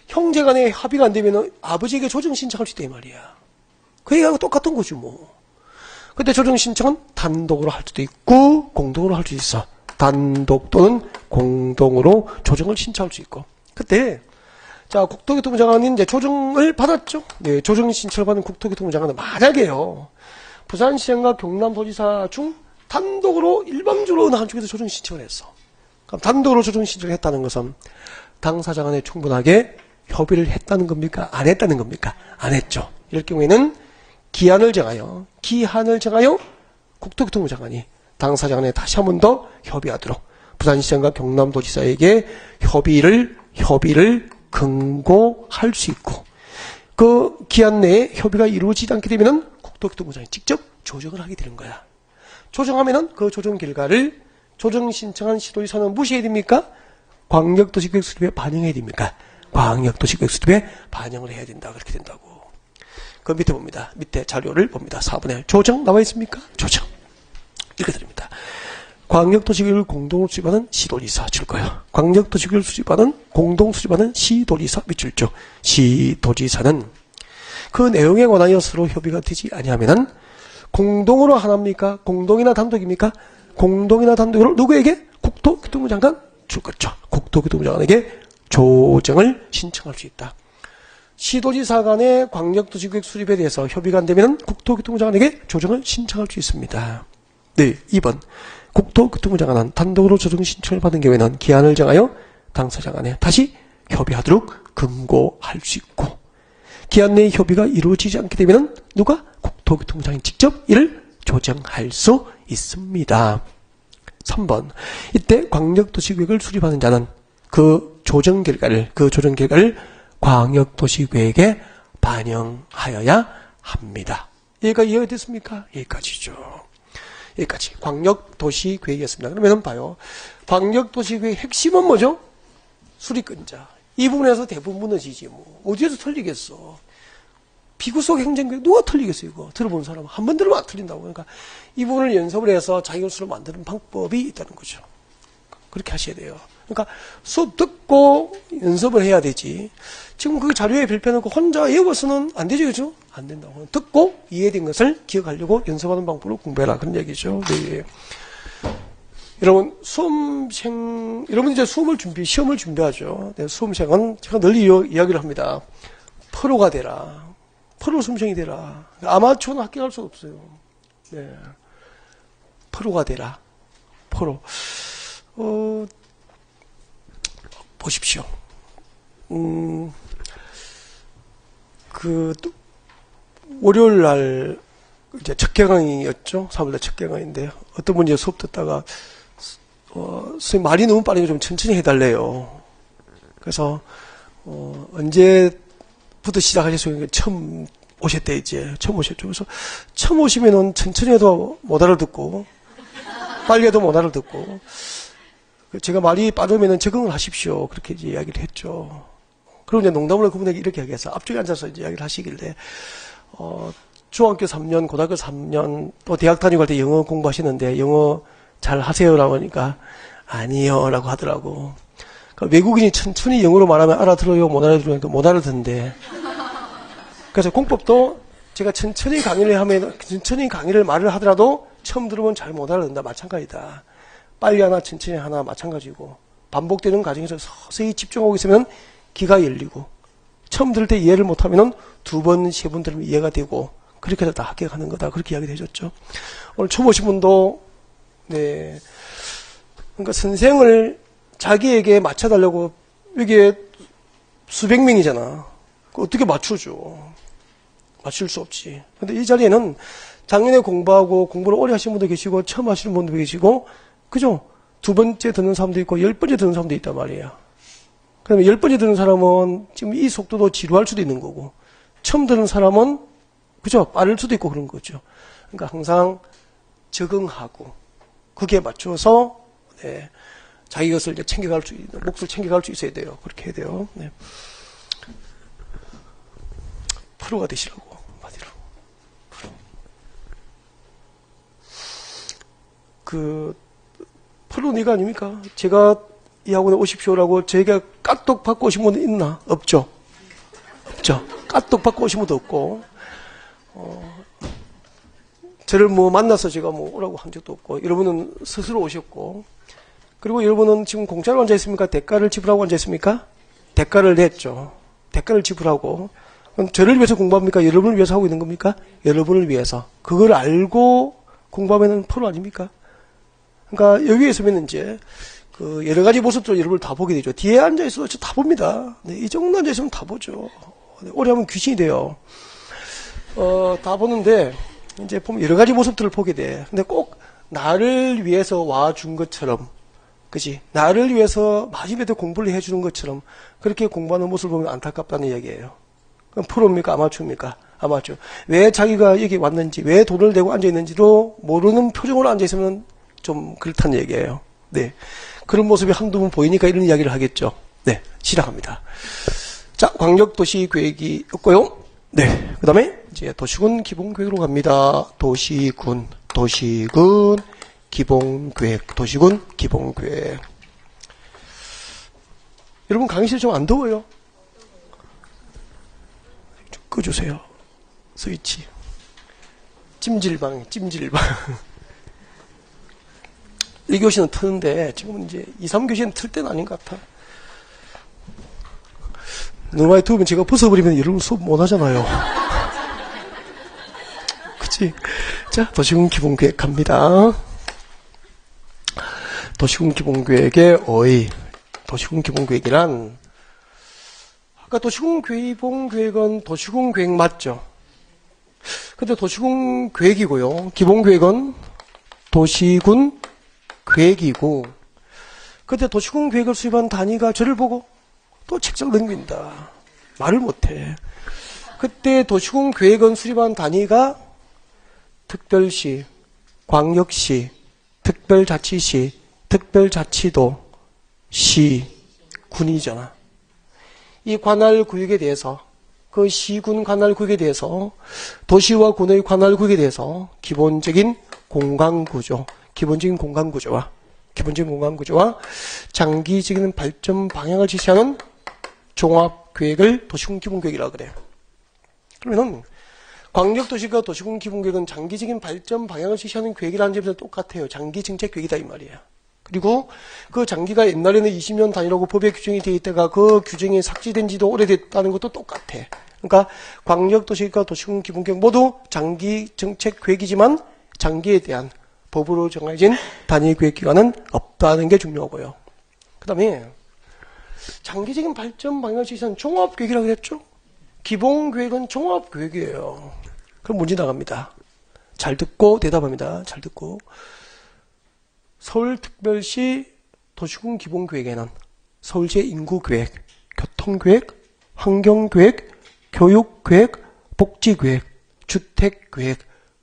형제간에 합의가 안 되면 아버지에게 조정 신청할 수 있다 이 말이야. 그 얘기하고 똑같은 거지 뭐. 근데 조정 신청은 단독으로 할 수도 있고 공동으로 할 수 있어. 단독 또는 공동으로 조정을 신청할 수 있고. 그때 자 국토교통부 장관이 이제 조정을 받았죠. 네, 조정 신청을 받은 국토교통부 장관은 만약에요 부산시장과 경남도지사 중 단독으로 일방적으로 어느 한쪽에서 조정 신청을 했어. 그럼 단독으로 조정 신청을 했다는 것은 당사자 간에 충분하게 협의를 했다는 겁니까? 안 했다는 겁니까? 안 했죠. 이럴 경우에는 기한을 정하여 국토교통부 장관이 당사자 간에 다시 한 번 더 협의하도록 부산시장과 경남도지사에게 협의를 권고할 수 있고 그 기한 내에 협의가 이루어지지 않게 되면은 국토교통부 장관이 직접 조정을 하게 되는 거야. 조정하면은 그 조정 결과를 조정 신청한 시도지사는 무시해야 됩니까? 광역도시계획 수립에 반영해야 됩니까? 광역도시계획 수립에 반영을 해야 된다. 그렇게 된다고. 그 밑에 봅니다. 밑에 자료를 봅니다. 4분의 1. 조정 나와 있습니까? 조정. 읽어드립니다. 광역도시계획을 공동으로 수립하는 시도지사 줄 거예요. 광역도시계획을 수립하는 공동 수립하는 시도지사 밑줄 줄. 시도지사는 그 내용에 관하여 서로 협의가 되지 아니하면은 공동으로 하나입니까? 공동이나 단독입니까? 공동이나 단독으로 누구에게? 국토교통부 장관 줄 거죠. 국토교통부 장관에게 조정을 신청할 수 있다. 시도지사 간의 광역도시계획 수립에 대해서 협의가 안 되면 국토교통부 장관에게 조정을 신청할 수 있습니다. 네, 2번. 국토교통부 장관은 단독으로 조정 신청을 받은 경우에는 기한을 정하여 당사자 간에 다시 협의하도록 권고할 수 있고 기한 내에 협의가 이루어지지 않게 되면 누가? 국토교통부 장관이 직접 이를 조정할 수 있습니다. 3번. 이때 광역도시계획을 수립하는 자는 그 조정 결과를, 그 조정 결과를 광역도시계획에 반영하여야 합니다. 여기가 이해가 됐습니까? 여기까지죠. 여기까지. 광역도시계획이었습니다. 그러면 봐요. 광역도시계획 핵심은 뭐죠? 수립근자. 이 부분에서 대부분 무너지지 뭐. 어디에서 틀리겠어. 비구속 행정계획 누가 틀리겠어 이거. 들어본 사람 한 번 들으면 안 틀린다고. 그러니까 이 부분을 연습을 해서 자기것으로 만드는 방법이 있다는 거죠. 그렇게 하셔야 돼요. 그러니까 수업 듣고 연습을 해야 되지. 지금 그 자료에 별표해놓고 혼자 외워서는 안 되죠, 그죠? 안 된다고. 듣고 이해된 것을 기억하려고 연습하는 방법으로 공부해라. 그런 얘기죠. 네. 여러분, 여러분 이제 시험을 준비하죠. 네, 수험생은 제가 널리 이야기를 합니다. 프로가 되라. 프로 수험생이 되라. 아마추어는 합격할 수 없어요. 네. 프로가 되라. 프로. 보십시오. 월요일 날, 이제 첫 개강이었죠? 3월달 첫 개강인데, 어떤 분이 수업 듣다가, 선생님 말이 너무 빠르니까 좀 천천히 해달래요. 그래서, 언제부터 시작하셨어요? 처음 오셨대, 이제. 처음 오셨죠. 그래서, 처음 오시면은 천천히 해도 못 알아듣고, 빨리 해도 못 알아듣고, 제가 말이 빠르면은 적응을 하십시오. 그렇게 이제 이야기를 했죠. 그리고 이제 농담으로 그분에게 이렇게 얘기해서 앞쪽에 앉아서 이제 이야기를 하시길래, 중학교 3년, 고등학교 3년, 또 대학 다니고 할 때 영어 공부하시는데 영어 잘 하세요라고 하니까 아니요 라고 하더라고. 그러니까 외국인이 천천히 영어로 말하면 알아들어요? 못 알아들으니까 못 알아듣는데. 그래서 공법도 제가 천천히 강의를 말을 하더라도 처음 들으면 잘 못 알아듣는다. 마찬가지다. 빨리 하나 천천히 하나 마찬가지고 반복되는 과정에서 서서히 집중하고 있으면 귀가 열리고 처음 들을 때 이해를 못하면 두 번, 세 번 들으면 이해가 되고 그렇게 해서 다 합격하는 거다. 그렇게 이야기를 해줬죠. 오늘 처음 오신 분도 네, 그러니까 선생을 자기에게 맞춰달라고 이게 수백 명이잖아. 어떻게 맞춰줘. 맞출 수 없지. 근데 이 자리에는 작년에 공부하고 공부를 오래 하시는 분도 계시고 처음 하시는 분도 계시고 그죠? 두 번째 듣는 사람도 있고 열 번째 듣는 사람도 있단 말이에요. 그러면 열 번째 듣는 사람은 지금 이 속도도 지루할 수도 있는 거고 처음 듣는 사람은 그죠? 빠를 수도 있고 그런 거죠. 그러니까 항상 적응하고 그게 맞춰서 네, 자기 것을 이제 챙겨갈 수 있는 몫을 챙겨갈 수 있어야 돼요. 그렇게 해야 돼요. 네. 프로가 되시라고 한마디로. 프로 네가 아닙니까? 제가 이 학원에 오십시오라고 저희가 까똑 받고 오신 분은 있나? 없죠. 없죠. 까똑 받고 오신 분도 없고 저를 만나서 제가 오라고 한 적도 없고 여러분은 스스로 오셨고 그리고 여러분은 지금 공짜로 앉아 있습니까? 대가를 지불하고 앉아 있습니까? 대가를 냈죠. 대가를 지불하고 그럼 저를 위해서 공부합니까? 여러분을 위해서 하고 있는 겁니까? 여러분을 위해서. 그걸 알고 공부하면 프로 아닙니까? 그러니까 여기에 있으면 이제 여러 가지 모습들을 여러분을 다 보게 되죠. 뒤에 앉아 있어도 다 봅니다. 네, 이 정도 앉아 있으면 다 보죠. 네, 오래 하면 귀신이 돼요. 다 보는데 이제 보면 여러 가지 모습들을 보게 돼. 근데 꼭 나를 위해서 와준 것처럼, 그지? 나를 위해서 마지막에 공부를 해주는 것처럼 그렇게 공부하는 모습을 보면 안타깝다는 얘기예요. 그럼 프로입니까? 아마추어입니까? 아마추어. 왜 자기가 여기 왔는지, 왜 돈을 내고 앉아있는지도 모르는 표정으로 앉아있으면 좀 그렇다는 얘기예요. 네. 그런 모습이 한두 번 보이니까 이런 이야기를 하겠죠. 네. 시작합니다. 자, 광역도시계획이었고요. 네. 그 다음에 이제 도시군 기본계획으로 갑니다. 도시군 기본계획. 여러분 강의실 좀 안 더워요? 좀 꺼주세요. 스위치. 찜질방. 1교시는 트는데 지금은 이제 2, 3교시는 틀 때는 아닌 것 같아. 너무 많이 더우면 제가 벗어버리면 여러분 수업 못 하잖아요. 그치? 자, 도시군 기본계획 갑니다. 도시군 기본계획의 어휘. 도시군 기본계획이란 아까 도시군 기본계획은 도시군 계획 맞죠? 근데 도시군 계획이고요. 기본계획은 도시군 계획이고 근데 도시군 계획을 수립한 단위가 저를 보고 또 책상 넘긴다. 말을 못해. 그때 도시군 계획은 수립한 단위가 특별시, 광역시, 특별자치시, 특별자치도, 시, 군이잖아. 이 관할구역에 대해서, 그 시군 관할구역에 대해서, 도시와 군의 관할구역에 대해서 기본적인 공간구조, 기본적인 공간구조와 장기적인 발전 방향을 지시하는 종합계획을 도시군 기본계획이라고 그래. 그러면은 광역도시가 도시군 기본계획은 장기적인 발전 방향을 지시하는 계획이라는 점에서 똑같아요. 장기정책계획이다 이 말이야. 그리고 그 장기가 옛날에는 20년 단위라고 법에 규정이 되어 있다가 그 규정이 삭제된 지도 오래됐다는 것도 똑같아. 그러니까 광역도시가 도시군 기본계획 모두 장기정책계획이지만 장기에 대한 법으로 정해진 단위계획기간은 없다는 게 중요하고요. 그 다음에 장기적인 발전 방향을 지시하는 종합계획이라고 했죠. 기본계획은 종합계획이에요. 그럼 문제 나갑니다. 잘 듣고 대답합니다. 잘 듣고. 서울특별시 도시군 기본계획에는 서울시의 인구계획, 교통계획, 환경계획, 교육계획, 복지계획, 주택계획,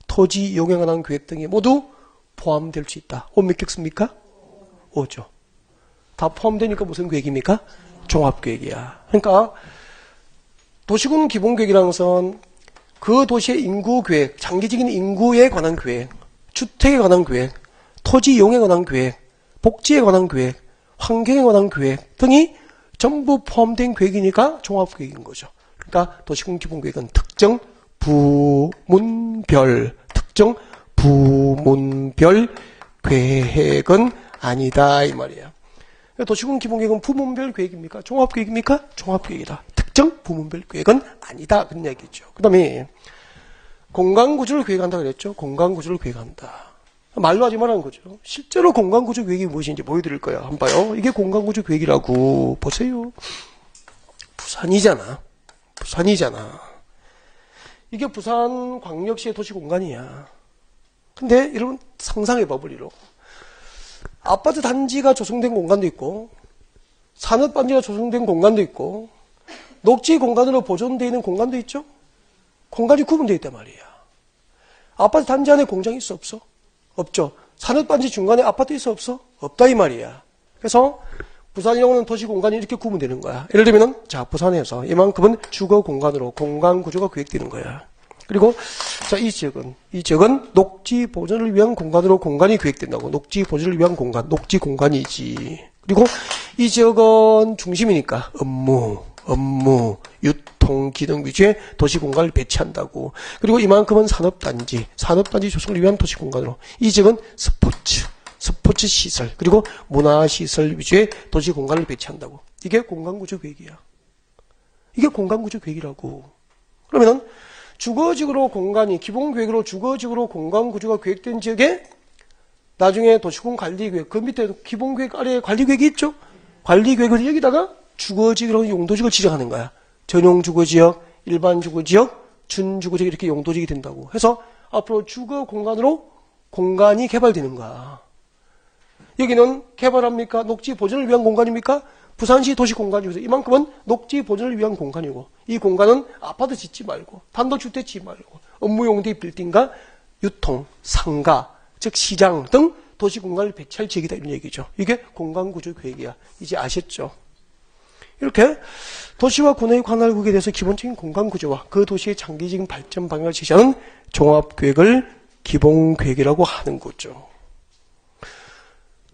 토지 이용에 관한 계획 등이 모두 포함될 수 있다. 몇 개 씁니까? 5죠. 다 포함되니까 무슨 계획입니까? 종합계획이야. 그러니까 도시군 기본계획이라는 것은 그 도시의 인구계획, 장기적인 인구에 관한 계획, 주택에 관한 계획, 토지 이용에 관한 계획, 복지에 관한 계획, 환경에 관한 계획 등이 전부 포함된 계획이니까 종합계획인 거죠. 그러니까 도시군 기본계획은 특정 부문별 계획은 아니다 이 말이야. 도시군 기본계획은 부문별 계획입니까? 종합계획입니까? 종합계획이다. 특정 부문별 계획은 아니다 그런 얘기죠. 그 다음에 공간구조를 계획한다 그랬죠. 공간구조를 계획한다. 말로 하지 말라는 거죠. 실제로 공간구조 계획이 무엇인지 보여드릴 거야. 한번 봐요. 이게 공간구조 계획이라고. 보세요. 부산이잖아. 이게 부산광역시의 도시공간이야. 근데 여러분 상상해봐 버리로. 아파트 단지가 조성된 공간도 있고 산업단지가 조성된 공간도 있고 녹지 공간으로 보존되어 있는 공간도 있죠. 공간이 구분되어 있단 말이야. 아파트 단지 안에 공장이 있어 없어? 없죠. 산업단지 중간에 아파트 있어 없어? 없다 이 말이야. 그래서 부산이라고는 도시공간이 이렇게 구분되는 거야. 예를 들면은 자 부산에서 이만큼은 주거 공간으로 공간구조가 계획되는 거야. 그리고 자 이 지역은 녹지 보존을 위한 공간으로 공간이 계획된다고. 녹지 보존을 위한 공간, 녹지 공간이지. 그리고 이 지역은 중심이니까 업무, 유통, 기능 위주의 도시 공간을 배치한다고. 그리고 이만큼은 산업단지 조성을 위한 도시 공간으로. 이 지역은 스포츠 시설, 그리고 문화시설 위주의 도시 공간을 배치한다고. 이게 공간구조 계획이야. 이게 공간구조 계획이라고. 그러면은 주거지구로 공간이 기본계획으로 주거지구로 공간구조가 계획된 지역에 나중에 도시군 관리계획, 그 밑에 기본계획 아래에 관리계획이 있죠. 관리계획을 여기다가 주거지구라는 용도지구를 지정하는 거야. 전용 주거지역, 일반 주거지역, 준주거지역 이렇게 용도지역이 된다고. 해서 앞으로 주거 공간으로 공간이 개발되는 거야. 여기는 개발합니까? 녹지 보존을 위한 공간입니까? 부산시 도시 공간 중에서 이만큼은 녹지 보존을 위한 공간이고, 이 공간은 아파트 짓지 말고 단독주택 짓지 말고 업무용대 빌딩과 유통, 상가, 즉 시장 등 도시 공간을 배치할 지역이다 이런 얘기죠. 이게 공간구조 계획이야. 이제 아셨죠? 이렇게 도시와 군의 관할구역에 대해서 기본적인 공간구조와 그 도시의 장기적인 발전 방향을 제시하는 종합계획을 기본계획이라고 하는 거죠.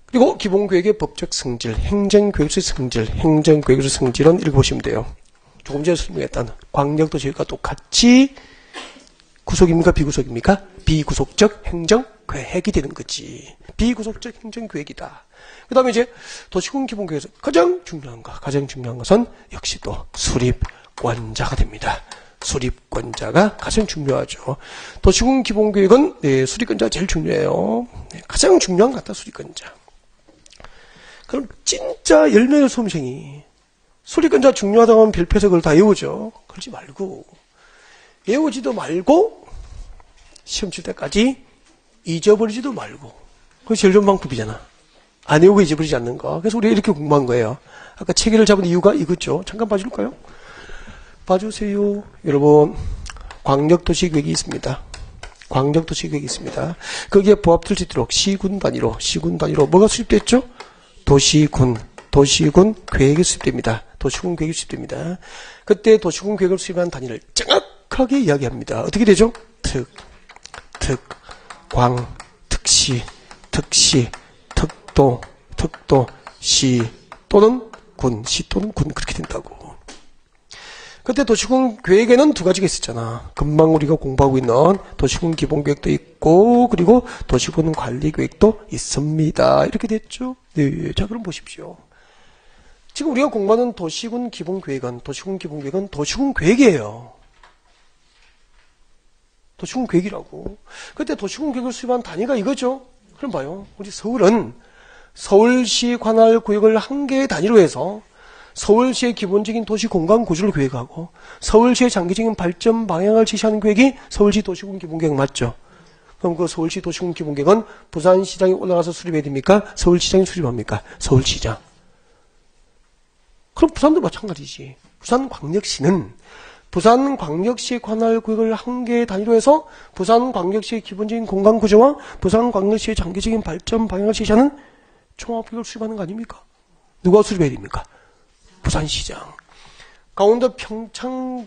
그리고 기본계획의 법적 성질, 행정계획의 성질, 행정계획의 성질은 읽어보시면 돼요. 조금 전에 설명했던 광역도시가 똑같이 구속입니까? 비구속입니까? 비구속적 행정계획이 되는 거지. 비구속적 행정계획이다. 그 다음에 이제 도시군 기본계획에서 가장 중요한 것은 역시 또 수립권자가 됩니다. 수립권자가 가장 중요하죠. 도시군 기본계획은 수립권자가 제일 중요해요. 가장 중요한 것 같다, 수립권자. 그럼 진짜 10명의 수험생이 수립권자 중요하다고 하면 별표에서 그걸 다 외우죠. 그러지 말고 외우지도 말고 시험 칠 때까지 잊어버리지도 말고 그게 제일 좋은 방법이잖아. 안 외우고 잊어버리지 않는 거. 그래서 우리가 이렇게 공부한 거예요. 아까 체계를 잡은 이유가 이거죠. 잠깐 봐줄까요? 봐주세요. 여러분, 광역도시계획이 있습니다. 광역도시계획이 있습니다. 거기에 부합될 수 있도록 시군 단위로 뭐가 수립됐죠? 도시군 계획이 수립됩니다. 도시군 계획이 수립됩니다. 그때 도시군 계획을 수립한 단위를 정확하게 이야기합니다. 어떻게 되죠? 광, 특시, 특도, 시 또는 군 그렇게 된다고. 그때 도시군 계획에는 두 가지가 있었잖아. 금방 우리가 공부하고 있는 도시군 기본계획도 있고 그리고 도시군 관리계획도 있습니다. 이렇게 됐죠? 네, 자 그럼 보십시오. 지금 우리가 공부하는 도시군 기본계획은 도시군 계획이에요. 도시군 계획이라고. 그때 도시군 계획을 수립한 단위가 이거죠. 그럼 봐요. 우리 서울은 서울시 관할 구역을 한 개의 단위로 해서 서울시의 기본적인 도시 공간 구조를 계획하고 서울시의 장기적인 발전 방향을 제시하는 계획이 서울시 도시군 기본계획 맞죠? 그럼 그 서울시 도시군 기본계획은 부산시장이 올라가서 수립해야 됩니까? 서울시장이 수립합니까? 서울시장. 그럼 부산도 마찬가지지. 부산광역시는 부산광역시 관할 구역을 한 개의 단위로 해서 부산광역시의 기본적인 공간 구조와 부산광역시의 장기적인 발전 방향을 제시하는 종합계획을 수립하는 거 아닙니까? 누가 수립해야 됩니까? 부산시장. 강원도 평창군은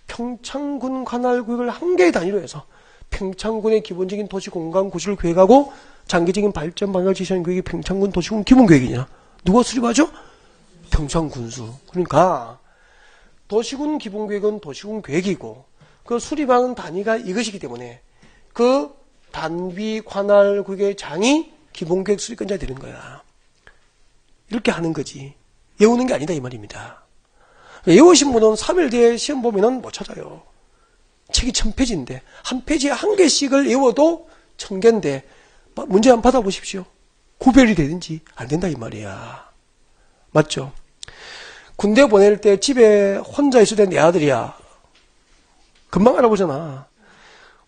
평창군 관할 구역을 한 개의 단위로 해서 평창군의 기본적인 도시 공간 구조를 계획하고 장기적인 발전 방향을 제시하는 계획이 평창군 도시군 기본계획이냐? 누가 수립하죠? 평창군수. 그러니까 도시군 기본계획은 도시군 계획이고 그 수립하는 단위가 이것이기 때문에 그 단위 관할 구역의 장이 기본계획 수립권자가 되는 거야. 이렇게 하는 거지. 외우는 게 아니다 이 말입니다. 외우신 분은 3일 뒤에 시험 보면은 못 찾아요. 책이 1000페이지인데 한 페이지에 한 개씩을 외워도 1000개인데 문제 한번 받아보십시오. 구별이 되든지 안 된다 이 말이야. 맞죠? 군대 보낼 때 집에 혼자 있을 때 내 아들이야. 금방 알아보잖아.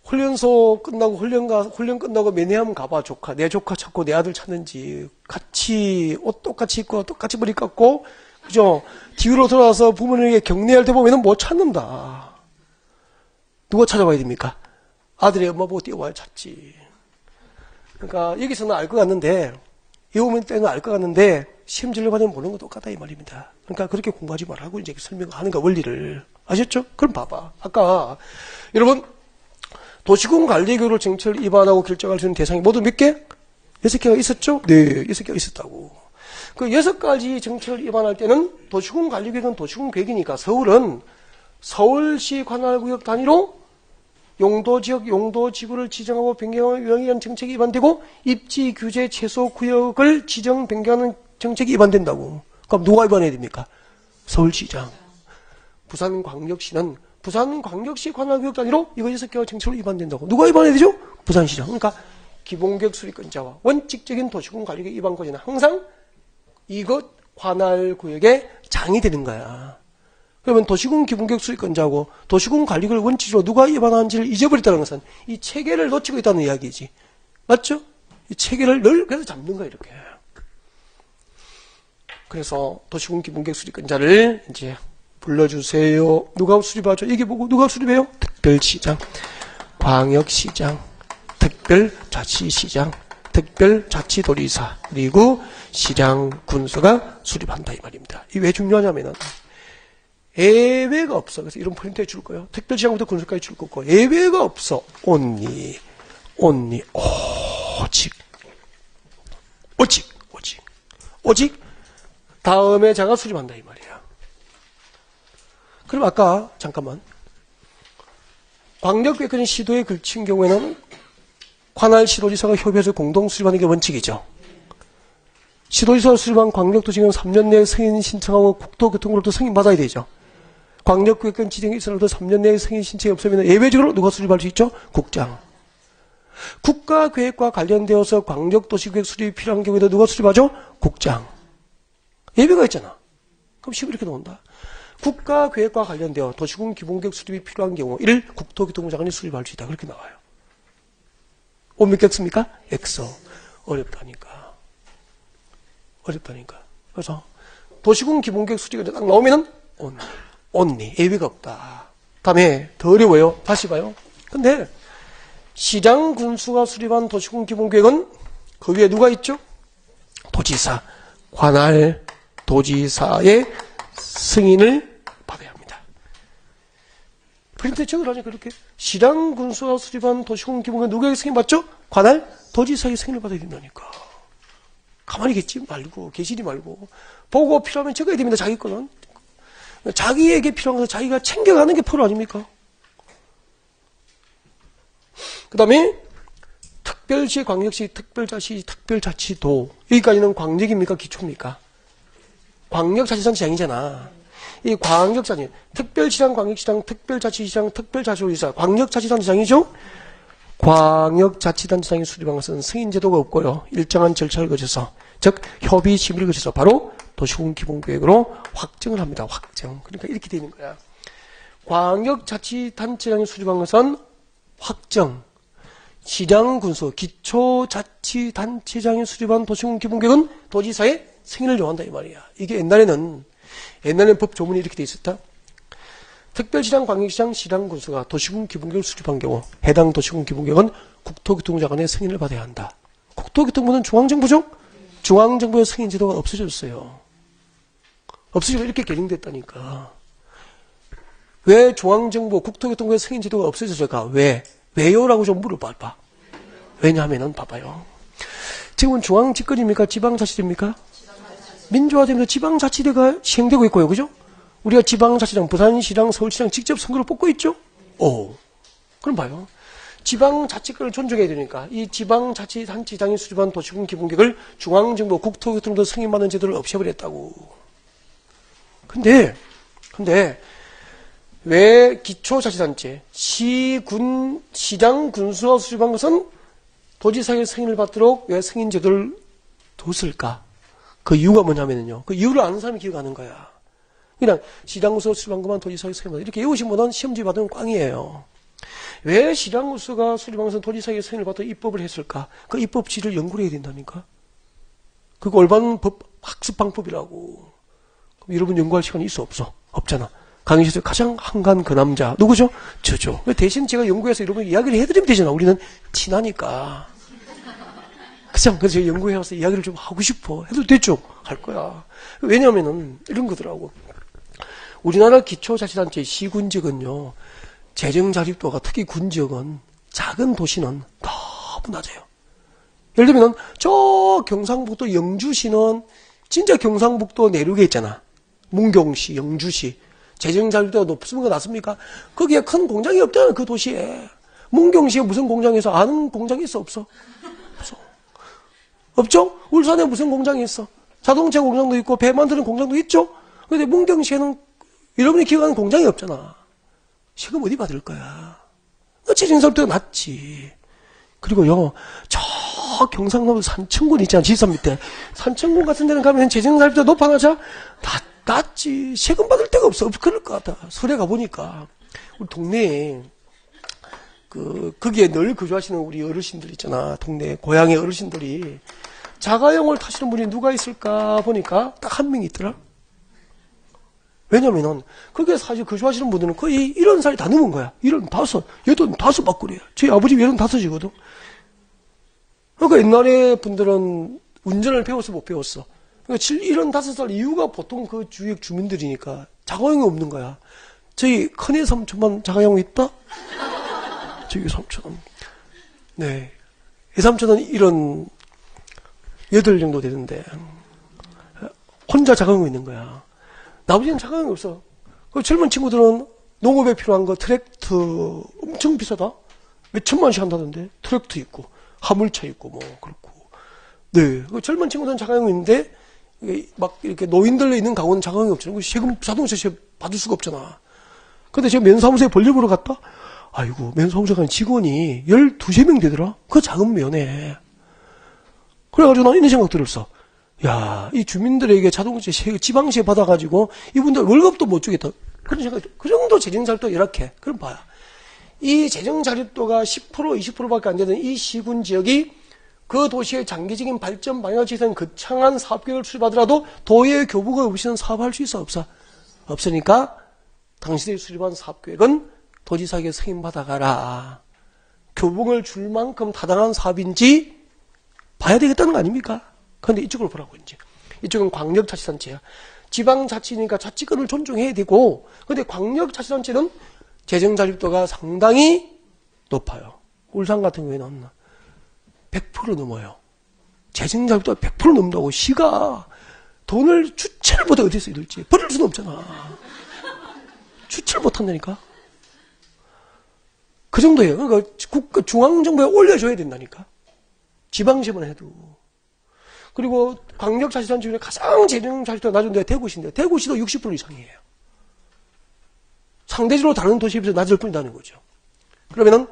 훈련소 끝나고 훈련 끝나고 매니함 가봐 조카. 내 조카 찾고 내 아들 찾는지 같이 옷 똑같이 입고 똑같이 머리 깎고 그죠? 뒤로 돌아와서 부모님에게 격려할 때 보면은 못 찾는다. 누가 찾아봐야 됩니까? 아들이 엄마 보고 뛰어와야 찾지. 그러니까 여기서는 알 것 같는데 외우면 때는 알 것 같는데 시험 진료 과정 보는 거 똑같다 이 말입니다. 그러니까 그렇게 공부하지 말라고 이제 설명하는 거 원리를 아셨죠? 그럼 봐봐. 아까 여러분 도시군 관리교육을 정책을 위반하고 결정할 수 있는 대상이 모두 몇 개? 6개가 있었죠? 네, 6개가 있었다고. 그 6가지 정책을 위반할 때는 도시군 관리계획은 도시군 계획이니까 서울은 서울시 관할구역 단위로 용도지역, 용도지구를 지정하고 변경하는 위한 정책이 위반되고 입지 규제 최소 구역을 지정 변경하는 정책이 위반된다고. 그럼 누가 위반해야 됩니까? 서울시장. 부산광역시는 부산광역시 관할구역 단위로 이거 6개가 정책으로 위반된다고. 누가 위반해야 되죠? 부산시장. 그러니까 기본계획 수립권자와 원칙적인 도시군 관리계획 위반권자는 항상 이것 관할구역의 장이 되는 거야. 그러면 도시군 기본계획 수립권자하고 도시군 관리계획 원칙으로 누가 위반하는지를 잊어버렸다는 것은 이 체계를 놓치고 있다는 이야기지. 맞죠? 이 체계를 늘 그래서 잡는 거야 이렇게. 그래서 도시군 기본계획 수립권자를 이제 불러주세요. 누가 수립하죠? 이게 뭐고 누가 수립해요? 특별시장, 광역시장, 특별자치시장, 특별자치도지사 그리고 시장, 군수가 수립한다 이 말입니다. 이게 왜 중요하냐면은 예외가 없어. 그래서 이런 포인트 줄 거예요. 특별시장부터 군수까지 줄 거고 예외가 없어. only, 오직 다음에 자가 수립한다 이 말이야. 그럼 아까 잠깐만 광역계획은 시도에 걸친 경우에는 관할 시도지사가 협의해서 공동 수립하는 게 원칙이죠. 시도지사가 수립한 광역도시계획은 3년 내에 승인 신청하고 국토교통부로부터 승인받아야 되죠. 광역계획권 지정이 있어도 3년 내에 승인 신청이 없으면 예외적으로 누가 수립할 수 있죠? 국장. 국가계획과 관련되어서 광역도시계획 수립이 필요한 경우에도 누가 수립하죠? 국장. 예외가 있잖아. 그럼 시험 이렇게 나온다. 국가계획과 관련되어 도시군 기본계획 수립이 필요한 경우 1. 국토교통부 장관이 수립할 수 있다. 그렇게 나와요. 몇 개 씁니까? X. 어렵다니까. 어렵다니까. 그래서 도시군 기본계획 수지가 딱 나오면은 only 예외가 없다. 다음에 더 어려워요. 다시 봐요. 근데 시장 군수가 수립한 도시군 기본계획은 그 위에 누가 있죠? 도지사, 관할 도지사의 승인을 받아야 합니다. 그런데 적으라니 그렇게 시장 군수가 수립한 도시군 기본계획 누구에게 승인 받죠? 관할 도지사의 승인을 받아야 된다니까. 가만히 계지 말고 계시지 말고 보고 필요하면 적어야 됩니다. 자기 거는 자기에게 필요한 것을 자기가 챙겨가는 게 프로 아닙니까? 그 다음에 특별시, 광역시, 특별자치, 특별자치도 여기까지는 광역입니까? 기초입니까? 광역자치단체장이잖아. 이 광역자치, 특별시장, 광역시장, 특별자치시장, 특별자치도지사, 광역자치단체장이죠? 광역자치단체장이 수립한 것은 승인제도가 없고요. 일정한 절차를 거쳐서, 즉 협의 심의를 거쳐서 바로 도시군 기본계획으로 확정을 합니다. 확정. 그러니까 이렇게 되는 거야. 광역자치단체장이 수립한 것은 확정. 시장군수, 기초자치단체장이 수립한 도시군 기본계획은 도지사의 승인을 요한다 이 말이야. 이게 옛날에는 법 조문이 이렇게 돼 있었다. 특별시장, 광역시장, 시장군수가 도시군 기본계획을 수립한 경우 해당 도시군 기본계획은 국토교통부 장관의 승인을 받아야 한다. 국토교통부는 중앙정부죠? 중앙정부의 승인 제도가 없어졌어요. 없어지고 이렇게 개정됐다니까. 왜 중앙정부, 국토교통부의 승인 제도가 없어졌을까? 왜요라고 좀 물어봐봐. 왜냐하면은 봐봐요. 지금은 중앙집권입니까? 지방자치대입니까? 민주화되면서 지방자치대가 시행되고 있고요. 그죠? 우리가 지방자치장, 부산시장, 서울시장 직접 선거로 뽑고 있죠? 그럼 봐요. 지방자치권을 존중해야 되니까 이 지방자치단체장이 수립한 도시군 기본계획을 중앙정부, 국토교통부 승인받는 제도를 없애버렸다고. 근데 왜 기초자치단체, 시군, 시장, 군수가 수립한 것은 도지사의 승인을 받도록 왜 승인제도를 뒀을까? 그 이유가 뭐냐면요. 그 이유를 아는 사람이 기억하는 거야. 그냥 시장, 군수가 수립한 것만 도지사의 승인을 받아. 이렇게 외우신 분은 시험지 받으면 꽝이에요. 왜 시장, 군수가 수립한 것은 도지사의 승인을 받아 입법을 했을까? 그 입법지를 연구를 해야 된다니까. 그거 올바른 법, 학습 방법이라고. 그럼 여러분 연구할 시간이 있어, 없어? 없잖아. 강의실에서 가장 한간 그 남자 누구죠? 저죠. 대신 제가 연구해서 여러분 이야기를 해드리면 되잖아. 우리는 친하니까. 그죠? 그래서 제가 연구해와서 이야기를 좀 하고 싶어. 해도 되죠? 할 거야. 왜냐면은 이런 거더라고. 우리나라 기초자치단체 시군지역은요. 재정자립도가 특히 군지역은 작은 도시는 너무 낮아요. 예를 들면 저 경상북도 영주시는 진짜 경상북도 내륙에 있잖아. 문경시, 영주시. 재정자립도가 높습니까? 낮습니까? 거기에 큰 공장이 없잖아, 그 도시에. 문경시에 무슨 공장이 있어? 아는 공장이 있어? 없어? 없어. 없죠? 울산에 무슨 공장이 있어? 자동차 공장도 있고, 배 만드는 공장도 있죠? 근데 문경시에는 여러분이 기억하는 공장이 없잖아. 세금 어디 받을 거야? 재정자립도가 낮지. 그리고요, 저 경상도 산청군 있잖아, 지산 밑에. 산청군 같은 데는 가면 재정자립도가 높아나자? 낮지. 세금 받을 데가 없어. 그럴 것 같아. 서울에 가보니까. 우리 동네에, 거기에 늘 거주하시는 우리 어르신들 있잖아. 동네, 고향의 어르신들이. 자가용을 타시는 분이 누가 있을까 보니까 딱 한 명 있더라. 왜냐면은, 거기에 사실 거주하시는 분들은 거의 70살이 다 넘은 거야. 75, 85 막 그래요. 저희 아버지 65이거든. 그러니까 옛날에 분들은 운전을 배워서 못 배웠어. 그러니까 75살 이후가 보통 그 주역 주민들이니까 자가용이 없는 거야. 저희 큰애 삼촌만 자가용이 있다? 저희 삼촌은. 네. 애 삼촌은 78 정도 되는데, 혼자 자가용이 있는 거야. 나머지는 자가용이 없어. 그 젊은 친구들은 농업에 필요한 거 트랙터 엄청 비싸다? 몇 천만 원씩 한다던데? 트랙터 있고, 화물차 있고, 뭐, 그렇고. 네. 그 젊은 친구들은 자가용이 있는데, 막 이렇게 노인들 있는 가구는 자가용이 없잖아. 세금, 자동차 세금 받을 수가 없잖아. 근데 제가 면사무소에 볼일 보러 갔다? 아이고, 면사무소에 가는 직원이 12명 되더라? 그 작은 면에. 그래가지고 난 이런 생각 들었어. 야, 이 주민들에게 자동차 지방세 받아가지고 이분들 월급도 못 주겠다. 그런 생각이 들어. 그 정도 재정자립도가 열악해. 그럼 봐요. 이 재정자립도가 10%, 20%밖에 안 되는 이 시군 지역이 그 도시의 장기적인 발전 방향을 지향한 거창한 사업계획을 수립하더라도 도의 교부가 없이는 사업할 수 있어 없어? 없으니까 당신들이 수립한 사업계획은 도지사에게 승인받아가라. 교부를 줄 만큼 타당한 사업인지 봐야 되겠다는 거 아닙니까? 그런데 이쪽으로 보라고 이제. 이쪽은 광역자치단체야. 지방자치니까 자치권을 존중해야 되고, 근데 광역자치단체는 재정자립도가 상당히 높아요. 울산 같은 경우에는 100% 넘어요. 재정자립도가 100% 넘는다고 시가 돈을 주체를 못해 어디서 이럴지 버릴 수는 없잖아. 주체를 못한다니까. 그 정도예요. 그러니까 중앙정부에 올려줘야 된다니까. 지방시만 해도. 그리고 광역자치단체 중에 가장 재정자립도가 낮은 데가 대구시인데 대구시도 60% 이상이에요. 상대적으로 다른 도시에 비해서 낮을 뿐이라는 거죠. 그러면은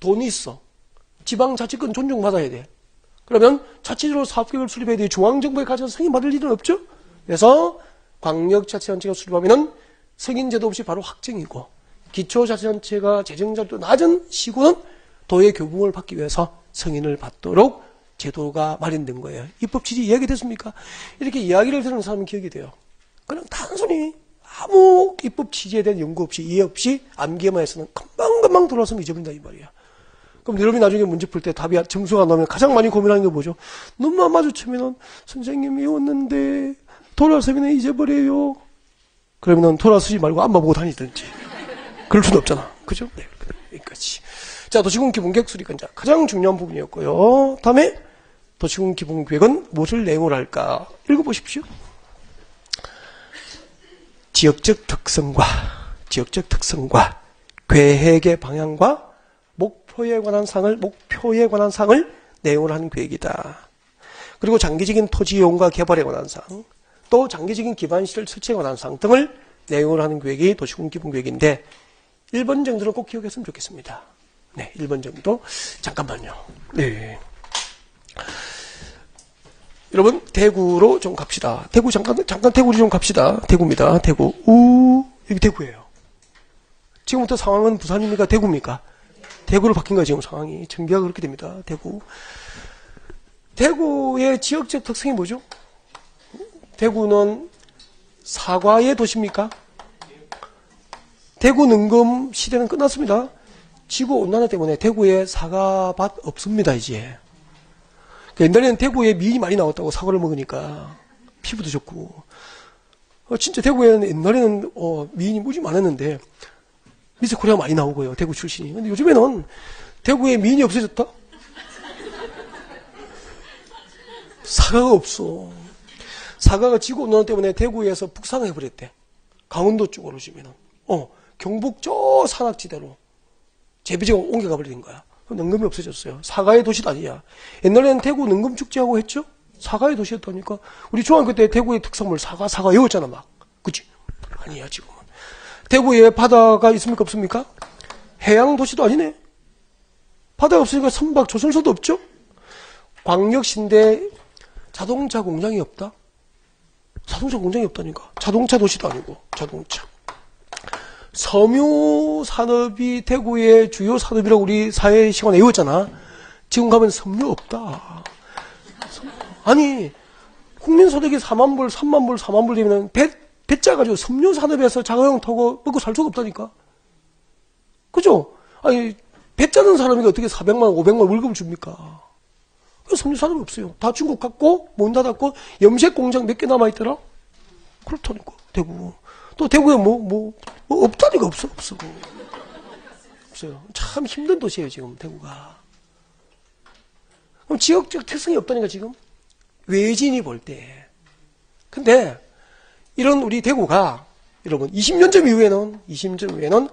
돈이 있어. 지방자치권 존중받아야 돼. 그러면 자체적으로 사업계획을 수립해야 돼. 중앙정부에 가져서 승인받을 일은 없죠. 그래서 광역자치단체가 수립하면은 승인제도 없이 바로 확정이고, 기초자치단체가 재정자립도 낮은 시군은 도의 교부를 받기 위해서 승인을 받도록 제도가 마련된 거예요. 입법 취지 이해가 됐습니까? 이렇게 이야기를 들은 사람은 기억이 돼요. 그냥 단순히 아무 입법 취지에 대한 연구 없이 이해 없이 암기만 해서는 금방금방 돌아서면 잊어버린다 이 말이야. 그럼 여러분이 나중에 문제 풀 때 답이 점수가 안 나오면 가장 많이 고민하는 게 뭐죠? 눈만 마주치면은 선생님이 왔는데 돌아서면 잊어버려요. 그러면은 돌아서지 말고 안마 보고 다니든지. 그럴 수는 없잖아. 그죠? 네. 여기까지. 자, 도시군 기본계획 수립은 가장 중요한 부분이었고요. 다음에 도시군 기본계획은 무엇을 내용으로 할까? 읽어보십시오. 지역적 특성과 계획의 방향과 목표에 관한 사항을 내용으로 하는 계획이다. 그리고 장기적인 토지 이용과 개발에 관한 사항, 또 장기적인 기반시설 설치에 관한 사항 등을 내용으로 하는 계획이 도시군 기본계획인데 1번 정도는 꼭 기억했으면 좋겠습니다. 네, 1번 정도. 잠깐만요. 네. 여러분, 대구로 좀 갑시다. 대구 잠깐 대구로 좀 갑시다. 대구입니다. 대구. 여기 대구예요. 지금부터 상황은 부산입니까? 대구입니까? 대구로 바뀐 거예요, 지금 상황이. 전개가 그렇게 됩니다. 대구. 대구의 지역적 특성이 뭐죠? 대구는 사과의 도시입니까? 대구 능금 시대는 끝났습니다. 지구온난화 때문에 대구에 사과밭 없습니다, 이제. 옛날에는 대구에 미인이 많이 나왔다고 사과를 먹으니까 피부도 좋고. 진짜 대구에는 옛날에는 미인이 무지 많았는데 미스 코리아 많이 나오고요, 대구 출신이. 근데 요즘에는 대구에 미인이 없어졌다? 사과가 없어. 사과가 지구온난화 때문에 대구에서 북상해버렸대. 강원도 쪽으로 오시면은. 경북 저 산악지대로 재배지가 옮겨가 버린 거야. 능금이 없어졌어요. 사과의 도시도 아니야. 옛날에는 대구 능금축제하고 했죠? 사과의 도시였다니까. 우리 중학교 때 대구의 특산물 사과 외웠잖아, 막. 그치? 아니야, 지금은. 대구에 바다가 있습니까, 없습니까? 해양 도시도 아니네. 바다가 없으니까 선박 조선소도 없죠? 광역시인데 자동차 공장이 없다? 자동차 공장이 없다니까. 자동차 도시도 아니고, 자동차. 섬유 산업이 대구의 주요 산업이라고 우리 사회 시간에 외웠잖아. 지금 가면 섬유 없다. 아니, 국민소득이 4만 불, 3만 불, 4만 불 되면 배짜 가지고 섬유 산업에서 자가용 타고 먹고 살 수가 없다니까. 그죠? 아니, 배 짜는 사람이 어떻게 400만 원, 500만 원 월급을 줍니까? 섬유 산업이 없어요. 다 중국 갔고, 문 닫았고, 염색 공장 몇 개 남아있더라? 그렇다니까, 대구. 또 대구에 없다니까, 없어. 없어요. 참 힘든 도시예요, 지금, 대구가. 그럼 지역적 특성이 없다니까, 지금? 외진이 볼 때. 근데, 이런 우리 대구가, 여러분, 20년 전 이후에는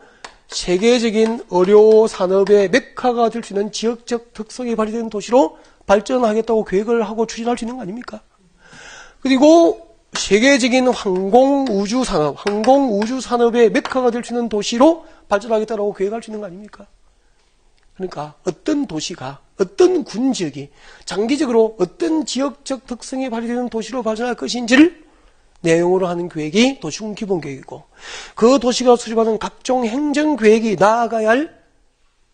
세계적인 의료 산업의 메카가 될 수 있는 지역적 특성이 발휘된 도시로 발전하겠다고 계획을 하고 추진할 수 있는 거 아닙니까? 그리고 세계적인 항공우주 산업의 메카가 될 수 있는 도시로 발전하겠다고 계획할 수 있는 거 아닙니까? 그러니까 어떤 도시가, 어떤 군 지역이 장기적으로 어떤 지역적 특성이 발휘되는 도시로 발전할 것인지를 내용으로 하는 계획이 도시군 기본계획이고, 그 도시가 수립하는 각종 행정계획이 나아가야 할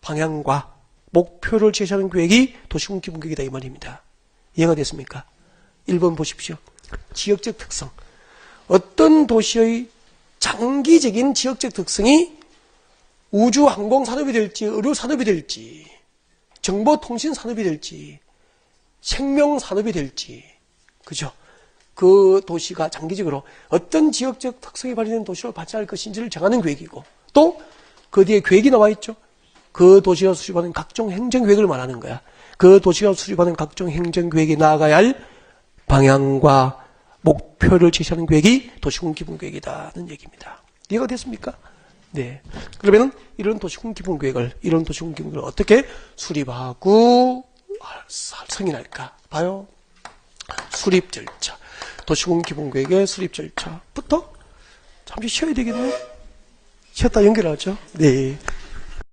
방향과 목표를 제시하는 계획이 도시군 기본계획이다 이 말입니다. 이해가 됐습니까? 1번 보십시오. 지역적 특성. 어떤 도시의 장기적인 지역적 특성이 우주 항공 산업이 될지, 의료 산업이 될지, 정보통신 산업이 될지, 생명 산업이 될지, 그죠? 그 도시가 장기적으로 어떤 지역적 특성이 발휘되는 도시로 발전할 것인지를 정하는 계획이고, 또 그 뒤에 계획이 나와 있죠. 그 도시가 수립하는 각종 행정계획을 말하는 거야. 그 도시가 수립하는 각종 행정계획에 나아가야 할 방향과 목표를 제시하는 계획이 도시군 기본계획이다는 얘기입니다. 이해가 됐습니까? 네. 그러면은 이런 도시군 기본계획을 어떻게 수립하고 승인할까? 봐요. 수립 절차. 도시군 기본계획의 수립 절차부터 잠시 쉬어야 되겠네요. 쉬었다 연결하죠. 네.